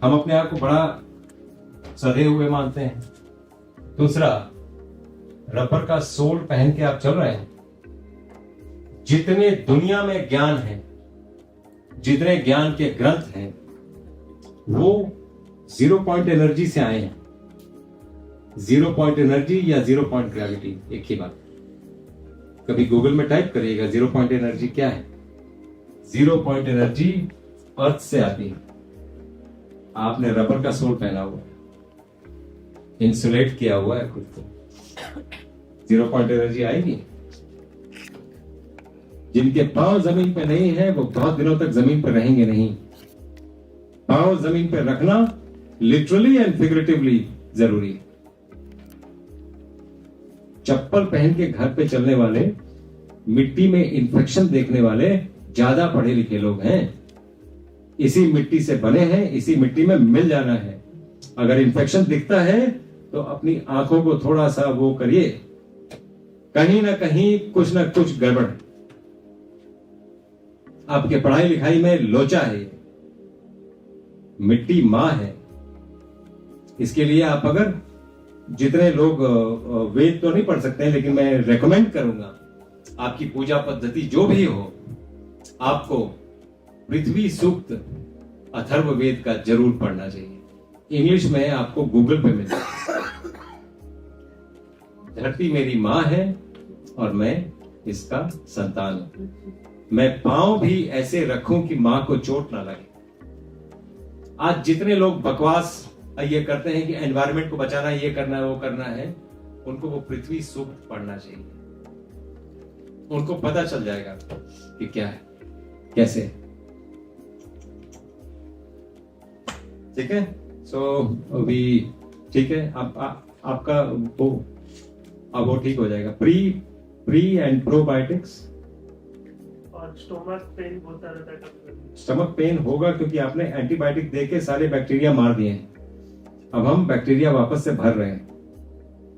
हम अपने आप को बड़ा सधे हुए मानते हैं। दूसरा, रबर का सोल पहन के आप चल रहे हैं। जितने दुनिया में ज्ञान है, जितने ज्ञान के ग्रंथ हैं, वो 0 पॉइंट एनर्जी से आए हैं। 0 पॉइंट एनर्जी या 0 पॉइंट ग्रेविटी, एक ही बात। कभी गूगल में टाइप करिएगा 0 पॉइंट एनर्जी क्या है। 0 पॉइंट एनर्जी अर्थ से आती है। आपने रबर का सोल पहना हुआ है, इंसुलेट किया हुआ है खुद को, 0 पॉइंट एनर्जी आएगी। जिनके पांव जमीन पे नहीं है वो बहुत दिनों तक जमीन पर रहेंगे नहीं। पांव जमीन पर रखना लिटरली एंड फिगरेटिवली जरूरी है। चप्पल पहन के घर पे चलने वाले, मिट्टी में इंफेक्शन देखने वाले ज्यादा पढ़े लिखे लोग हैं। इसी मिट्टी से बने हैं, इसी मिट्टी में मिल जाना है। अगर इंफेक्शन दिखता है तो अपनी आंखों को थोड़ा सा वो करिए, कहीं ना कहीं कुछ ना कुछ गड़बड़ है। आपके पढ़ाई लिखाई में लोचा है। मिट्टी मां है। इसके लिए आप अगर जितने लोग वेद तो नहीं पढ़ सकते हैं, लेकिन मैं रेकमेंड करूंगा आपकी पूजा पद्धति जो भी हो, आपको पृथ्वी सूक्त अथर्ववेद का जरूर पढ़ना चाहिए। इंग्लिश में आपको गूगल पे मिल जाएगा। धरती मेरी मां है और मैं इसका संतान हूं। मैं पांव भी ऐसे रखूं कि मां को चोट ना लगे। आज जितने लोग बकवास ये करते हैं कि एनवायरनमेंट को बचाना है, ये करना है, वो करना है, उनको वो पृथ्वी सूक्त पढ़ना चाहिए। उनको पता चल जाएगा कि क्या है, कैसे है। ठीक है, सो अभी ठीक है, आपका वो ठीक हो जाएगा। Pre and probiotics. और स्टोमक पेन होता रहता है कभी-कभी। स्टमक पेन होगा क्योंकि आपने एंटीबायोटिक देके सारे बैक्टीरिया मार दिए हैं। अब हम बैक्टीरिया वापस से भर रहे हैं।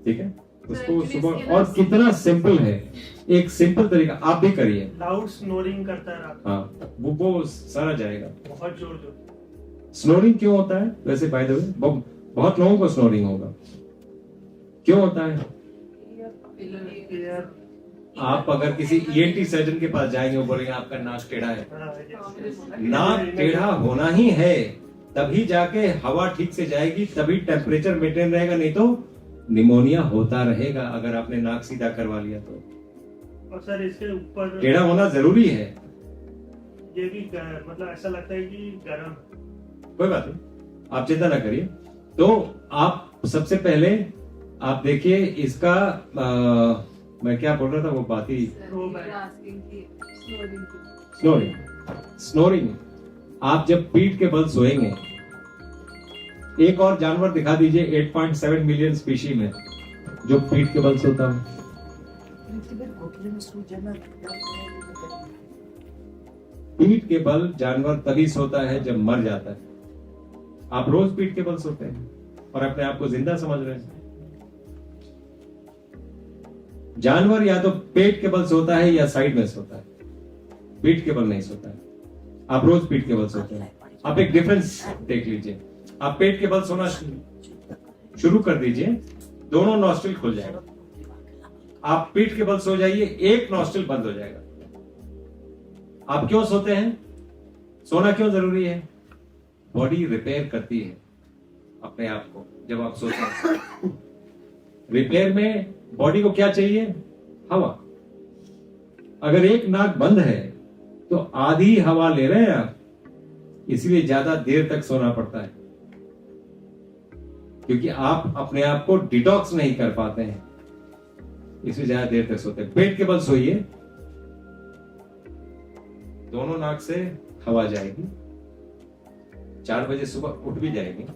ठीक है, उसको actually सुबह, इसके और ना- कितना सिंपल है, एक सिंपल तरीका आप भी करिए। लाउड स्नोरिंग करता है रात हाँ, वो सारा जाएगा। को, बहुत जोर जोर। स्नोरिंग क्यों होता है वैसे, बाय द वे बहुत लोगों को स्नोरिंग होगा, क्यों होता है? यार, आप अगर किसी ईएनटी सर्जन के पास जाएंगे, वो बोलेंगे आपका नाक टेढ़ा है। हाँ, yes. नाक टेढ़ा होना ही है, तभी जाके हवा ठीक से जाएगी, तभी टेम्परेचर मेंटेन रहेगा, नहीं तो निमोनिया होता रहेगा अगर आपने नाक सीधा करवा लिया तो। और सर इसके ऊपर टेढ़ा होना जरूरी है, ये भी मतलब ऐसा लगता है कि गर्म। कोई बात नहीं, आप चिंता ना करिए। तो आप सबसे पहले आप देखिए इसका मैं क्या बोल रहा था, वो बात ही, स्नोरिंग। स्नोरिंग आप जब पीठ के बल सोएंगे, एक और जानवर दिखा दीजिए 8.7 मिलियन स्पीशी में जो पीठ के बल सोता है। पीठ के बल जानवर तभी सोता है जब मर जाता है। आप रोज पीठ के बल सोते हैं और अपने आप को जिंदा समझ रहे हैं। जानवर या तो पेट के बल सोता है या साइड में सोता है, पीठ के बल नहीं सोता है। आप रोज पीठ के बल सोते हैं। आप एक डिफरेंस देख लीजिए, आप पेट के बल सोना शुरू कर दीजिए, दोनों नॉस्ट्रिल खुल जाएगा। आप पीठ के बल सो जाइए, एक नॉस्ट्रिल बंद हो जाएगा। आप क्यों सोते हैं? सोना क्यों जरूरी है? बॉडी रिपेयर करती है अपने आप को जब आप सोते हैं। रिपेयर में बॉडी को क्या चाहिए? हवा। अगर एक नाक बंद है तो आधी हवा ले रहे हैं आप, इसलिए ज्यादा देर तक सोना पड़ता है, क्योंकि आप अपने आप को डिटॉक्स नहीं कर पाते हैं, इसलिए ज्यादा देर तक सोते हैं। पेट के बल सोइए, दोनों नाक से हवा जाएगी, 4 बजे सुबह उठ भी जाएंगे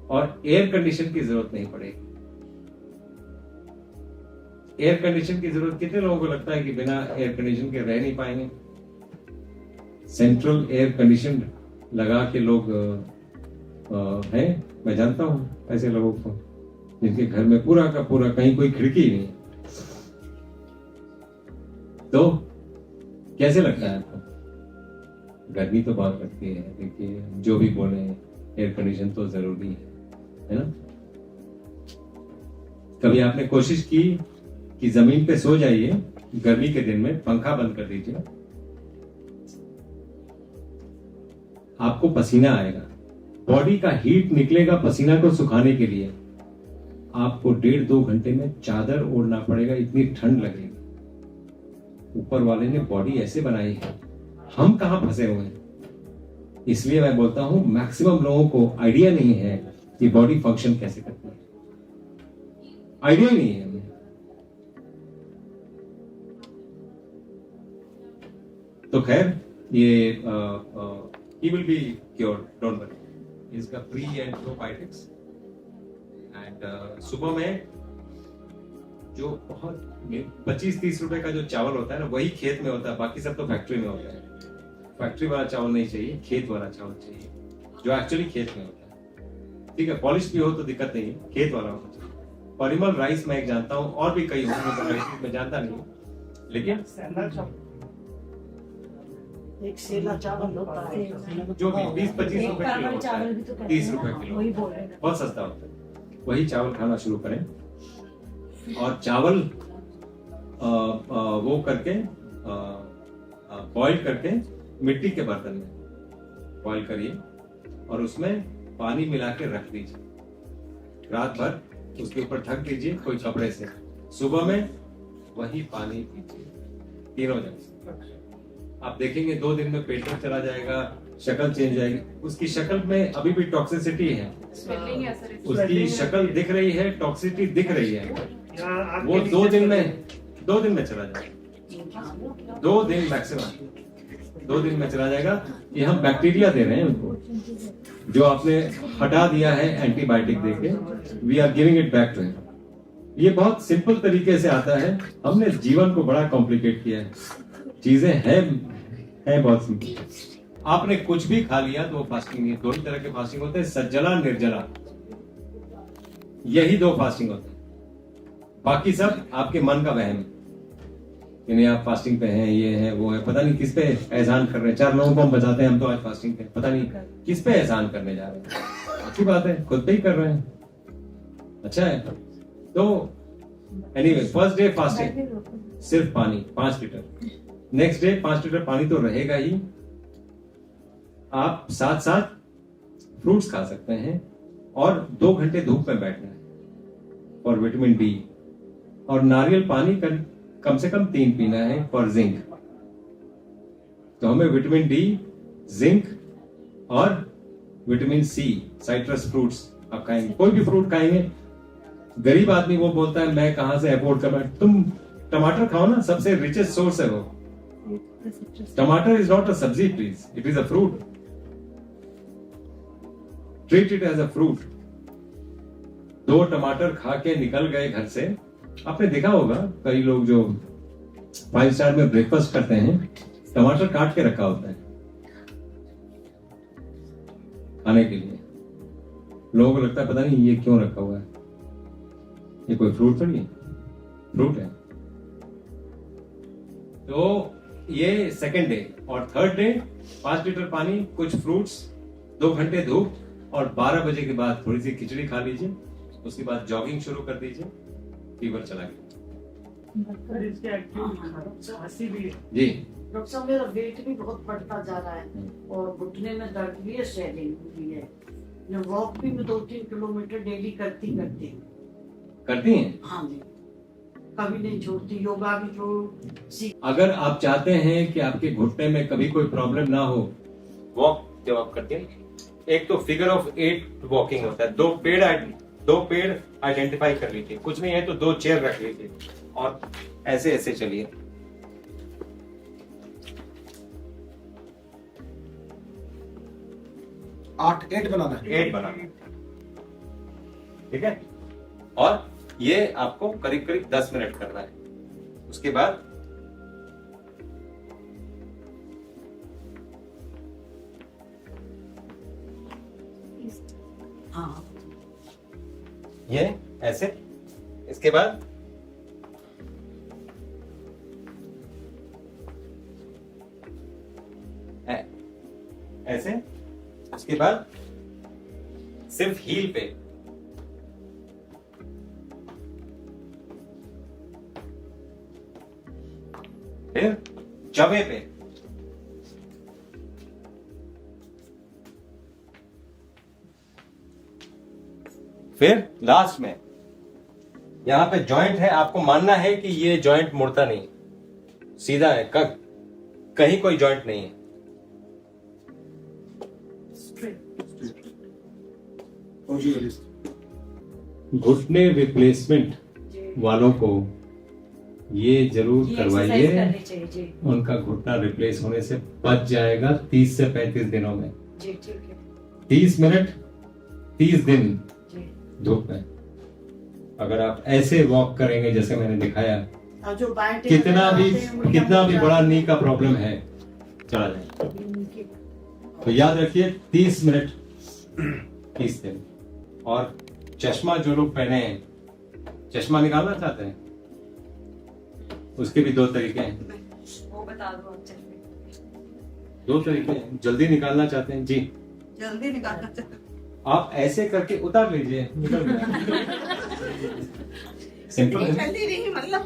और एयर कंडीशन की जरूरत नहीं पड़ेगी। एयर कंडीशन की जरूरत कितने लोगों को लगता है कि बिना एयर कंडीशन के रह नहीं पाएंगे? सेंट्रल एयर कंडीशन लगा के लोग हैं, मैं जानता हूं ऐसे लोगों को जिनके घर में पूरा का पूरा कहीं कोई खिड़की नहीं है। तो कैसे लगता है आपको? गर्मी तो बहुत लगती है। देखिए जो भी बोले, एयर कंडीशन तो जरूरी है ना? कभी आपने कोशिश की कि जमीन पे सो जाइए गर्मी के दिन में, पंखा बंद कर दीजिए, आपको पसीना आएगा, बॉडी का हीट निकलेगा पसीना को सुखाने के लिए। आपको 1.5-2 घंटे में चादर ओढ़ना पड़ेगा, इतनी ठंड लगेगी। ऊपर वाले ने बॉडी ऐसे बनाई है, हम कहां फंसे हुए हैं। इसलिए मैं बोलता हूं मैक्सिमम लोगों को आइडिया नहीं है कि बॉडी फंक्शन कैसे करती है, आइडिया ही नहीं है। तो खैर ये he will be cured, don't worry. इसका प्री एंड प्रोबायोटिक्स एंड सुबह में जो बहुत 25-30 रुपए का जो चावल होता है ना, वही खेत में होता है, बाकी सब तो फैक्ट्री में होता है। फैक्ट्री वाला चावल नहीं चाहिए, खेत वाला चावल चाहिए जो एक्चुअली खेत में होता है। ठीक है, पॉलिश भी हो तो दिक्कत नहीं है, खेत वाला होना चाहिए। परिमल राइस मैं एक जानता हूँ, और भी कई होंगे मैं जानता नहीं हूँ, लेकिन एक सेला चावल होता है जो भी 20-25 रुपए किलो परमल होता चावल है, भी तो कहते 30 हैं रुपए ना, किलो, वही बोल रहे हैं। बहुत सस्ता होता है। वही चावल खाना शुरू करें और चावल वो करके बॉईल करके मिट्टी के बर्तन में बॉईल करिए और उसमें पानी मिला के रख दीजिए, रात भर उसके ऊपर ढक दीजिए कोई कपड़े से। सुबह में वही पानी पीजिए तीनों जगह। आप देखेंगे 2 दिन में पेट में चला जाएगा, शक्ल चेंज जाएगी। उसकी शक्ल में अभी भी टॉक्सिसिटी है, स्वेलिंग है सर, उसकी शक्ल दिख रही है, टॉक्सिसिटी दिख रही है, यहाँ आपके वो नीचे 2 दिन चल- में 2 दिन में चला जाएगा। 2 दिन मैक्सिमम 2 दिन में चला जाएगा। ये हम बैक्टीरिया दे रहे हैं उनको, जो आपने हटा दिया है एंटीबायोटिक देके, we are giving it back to him. ये बहुत सिंपल तरीके से आता है, हमने जीवन को बड़ा कॉम्प्लिकेट किया है। चीजें हैं बहुत सिंपल। आपने कुछ भी खा लिया तो वो फास्टिंग नहीं है। 2 तरह के फास्टिंग होते हैं, सज्जला निर्जला, यही 2 फास्टिंग होते हैं। बाकी सब आपके मन का वहम है कि नहीं आप फास्टिंग पे हैं, ये है वो है, पता नहीं किस पे एहसान कर रहे हैं। 4 लोगों को हम बताते हैं हम तो आज फास्टिंग पे, पता नहीं किस पे एहसान करने जा रहे हैं। अच्छी बात है, खुद पे ही कर रहे हैं, अच्छा है। तो एनीवे फर्स्ट डे फास्टिंग सिर्फ पानी 5 लीटर, नेक्स्ट डे 5 लीटर पानी तो रहेगा ही, आप साथ साथ फ्रूट्स खा सकते हैं और 2 घंटे धूप में बैठना है फॉर विटामिन डी, और नारियल पानी कम से कम 3 पीना है फॉर जिंक। तो हमें विटामिन डी, जिंक और विटामिन सी, साइट्रस फ्रूट्स आप खाएंगे, कोई भी फ्रूट खाएंगे। गरीब आदमी वो बोलता है मैं कहां से अफोर्ड कर, तुम टमाटर खाओ ना, सबसे रिचेस्ट सोर्स है वो। टमाटर is not a sabzi please, it is a fruit, treat it as a fruit. 2 टमाटर खा के निकल गए घर से। आपने देखा होगा कई लोग जो 5 स्टार में ब्रेकफास्ट करते हैं, टमाटर काट के रखा होता है खाने के लिए। लोगों को लगता है पता नहीं ये क्यों रखा हुआ है, ये कोई फ्रूट तो नहीं है, फ्रूट है। तो ये सेकंड डे, और थर्ड डे 5 लीटर पानी, कुछ फ्रूट्स, 2 घंटे धूप, और 12 बजे के बाद थोड़ी सी खिचड़ी खा लीजिए, उसके बाद जॉगिंग शुरू कर दीजिए, फीवर चला गया। सर इसके एक्टिव खांसी भी है जी। डॉक्टर साहब मेरा वेट भी बहुत बढ़ता जा रहा है और घुटने में दर्द भी है, स्वेलिंग भी है। मैं वॉक भी मैं 2-3 किलोमीटर डेली करती हैं। करती हैं? हाँ जी, कभी नहीं छोड़ती, योगा भी तो अगर आप चाहते हैं कि आपके घुटने में कभी कोई प्रॉब्लम ना हो, वॉक जब आप करते हैं, एक तो फिगर ऑफ 8 वॉकिंग होता है। 2 पेड़ आइडेंटिफाई कर लीजिए, कुछ नहीं है तो 2 चेयर रख लीजिए और ऐसे ऐसे चलिए। एट बनाना है, 8 बनाना, ठीक है। और ये आपको करीब करीब 10 मिनट करना है। उसके बाद हाँ ये ऐसे, इसके बाद ऐसे, उसके बाद सिर्फ हील पे, फिर जबे पे, फिर लास्ट में यहां पे जॉइंट है, आपको मानना है कि ये जॉइंट मुड़ता नहीं, सीधा है, कहीं कोई जॉइंट नहीं है। घुटने रिप्लेसमेंट वालों को ये जरूर ये करवाइए, एक्सरसाइज करनी चाहिए जी। उनका घुटना रिप्लेस होने से बच जाएगा 30 से 35 दिनों में। जी ठीक है 30 मिनट 30 दिन जी। धूप में अगर आप ऐसे वॉक करेंगे जैसे मैंने दिखाया, और जो बाएं कितना भी बड़ा नी का प्रॉब्लम है चला जाए। तो याद रखिए 30 मिनट 30 दिन। और चश्मा जो लोग पहने हैं, चश्मा निकालना चाहते हैं, उसके भी 2 तरीके हैं। वो बता दो आप चलिए। 2 तरीके हैं। जल्दी निकालना चाहते हैं जी, जल्दी निकालना चाहिए। आप ऐसे करके उतार लीजिए, निकल गया। सिंपल है। जल्दी नहीं, मतलब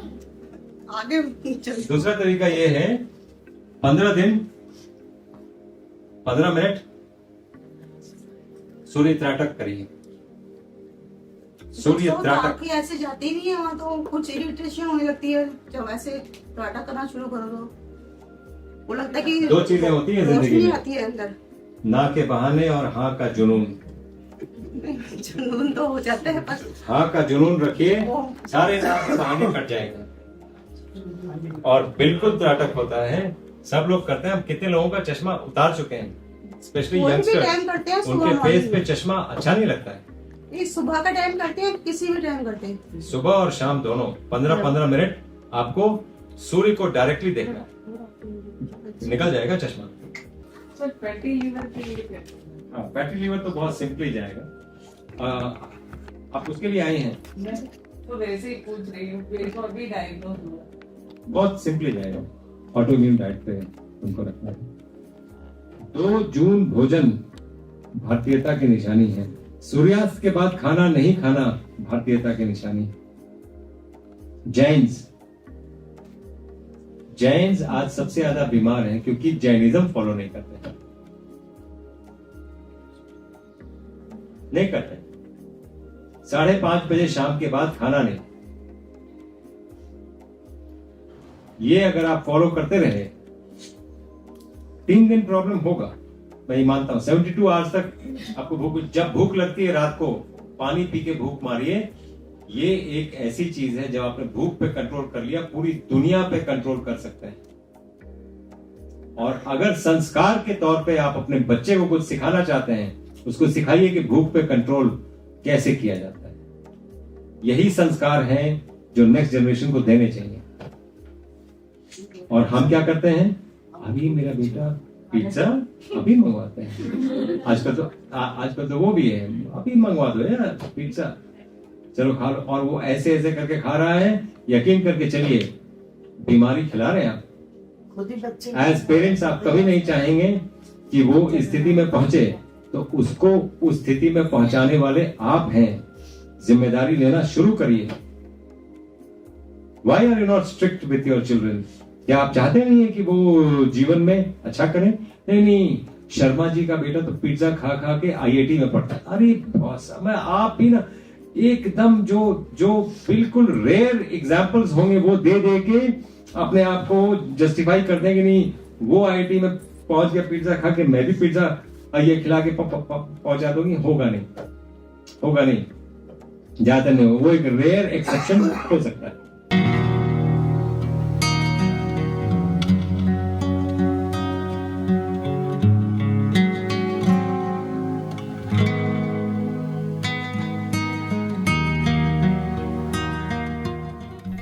आगे चल। दूसरा तरीका ये है 15 दिन 15 मिनट सूर्य त्राटक करिए। सूर्य त्राटक आंखें ऐसे जाती नहीं है, वहाँ तो कुछ इरिटेशन होने लगती है जब ऐसे त्राटक करना शुरू करो तो वो लगता है कि 2 चीजें होती है जिंदगी रोशनी में, आती है अंदर। ना के बहाने और हाँ का जुनून। जुनून तो हो जाता है पर हाँ का जुनून रखिए, सारे ना के बहाने कट जाएगा और बिल्कुल त्राटक होता है। सब लोग करते हैं। हम कितने लोगों का चश्मा उतार चुके हैं, स्पेशली कोई भी यंगस्टर, टाइम करते हैं, उनके सुबह फेस पे morning चश्मा अच्छा नहीं लगता है। में। ये सुबह का टाइम करते हैं, किसी भी टाइम करते हैं। सुबह और शाम दोनों 15-15 मिनट आपको सूर्य को डायरेक्टली देखना है, निकल जाएगा चश्मा। सर फैटी लीवर के लिए क्या? हाँ, फैटी लीवर तो बहुत सिंपली जाएगा। आप उसके लिए आई हैं, तो वैसे ही पूछ रही हूँ, पेट और भी डायग्नोज हुआ। बहुत सिंपली जाएगा, ऑटोइम्यून डाइट पे उनको रखना है। 2 जून भोजन भारतीयता की निशानी है। सूर्यास्त के बाद खाना नहीं खाना भारतीयता की निशानी। जैन्स आज सबसे ज्यादा बीमार हैं क्योंकि जैनिज्म फॉलो नहीं करते, नहीं करते। 5:30 बजे शाम के बाद खाना नहीं। ये अगर आप फॉलो करते रहे 3 दिन प्रॉब्लम होगा, मैं ये मानता हूं। 72 आवर्स तक आपको भूख, जब भूख लगती है रात को पानी पी के भूख मारिए। ये एक ऐसी चीज है जब आपने भूख पे कंट्रोल कर लिया, पूरी दुनिया पे कंट्रोल कर सकते हैं। और अगर संस्कार के तौर पे आप अपने बच्चे को कुछ सिखाना चाहते हैं, उसको सिखाइए कि भूख पे कंट्रोल कैसे किया जाता है। यही संस्कार हैं जो नेक्स्ट जनरेशन को देने चाहिए। और हम क्या करते हैं, अभी मेरा बेटा पिज्जा अभी मंगवाते हैं। आजकल तो वो भी है, अभी मंगवा दो यार पिज्जा, चलो खा लो। और वो ऐसे ऐसे करके खा रहा है, यकीन करके चलिए बीमारी खिला रहे हैं आप। खुद ही बच्चे एज पेरेंट्स आप कभी नहीं चाहेंगे कि वो इस स्थिति में पहुंचे, तो उसको उस स्थिति में पहुंचाने वाले आप हैं। जिम्मेदारी लेना शुरू करिए। Why are you not strict with your children? क्या आप चाहते नहीं है कि वो जीवन में अच्छा करें? नहीं, शर्मा जी का बेटा तो पिज्जा खा खा के IIT में पढ़ता है। अरे बॉस, मैं आप भी ना एकदम जो बिल्कुल रेयर एग्जाम्पल्स होंगे वो दे के अपने आप को जस्टिफाई कर देंगे। नहीं, वो IIT में पहुंच गया पिज्जा खा के, मैं भी पिज्जा ये खिला के पहुंचा दूंगी। होगा नहीं, ज्यादा नहीं होगा। वो एक रेयर एक्सेप्शन हो सकता है।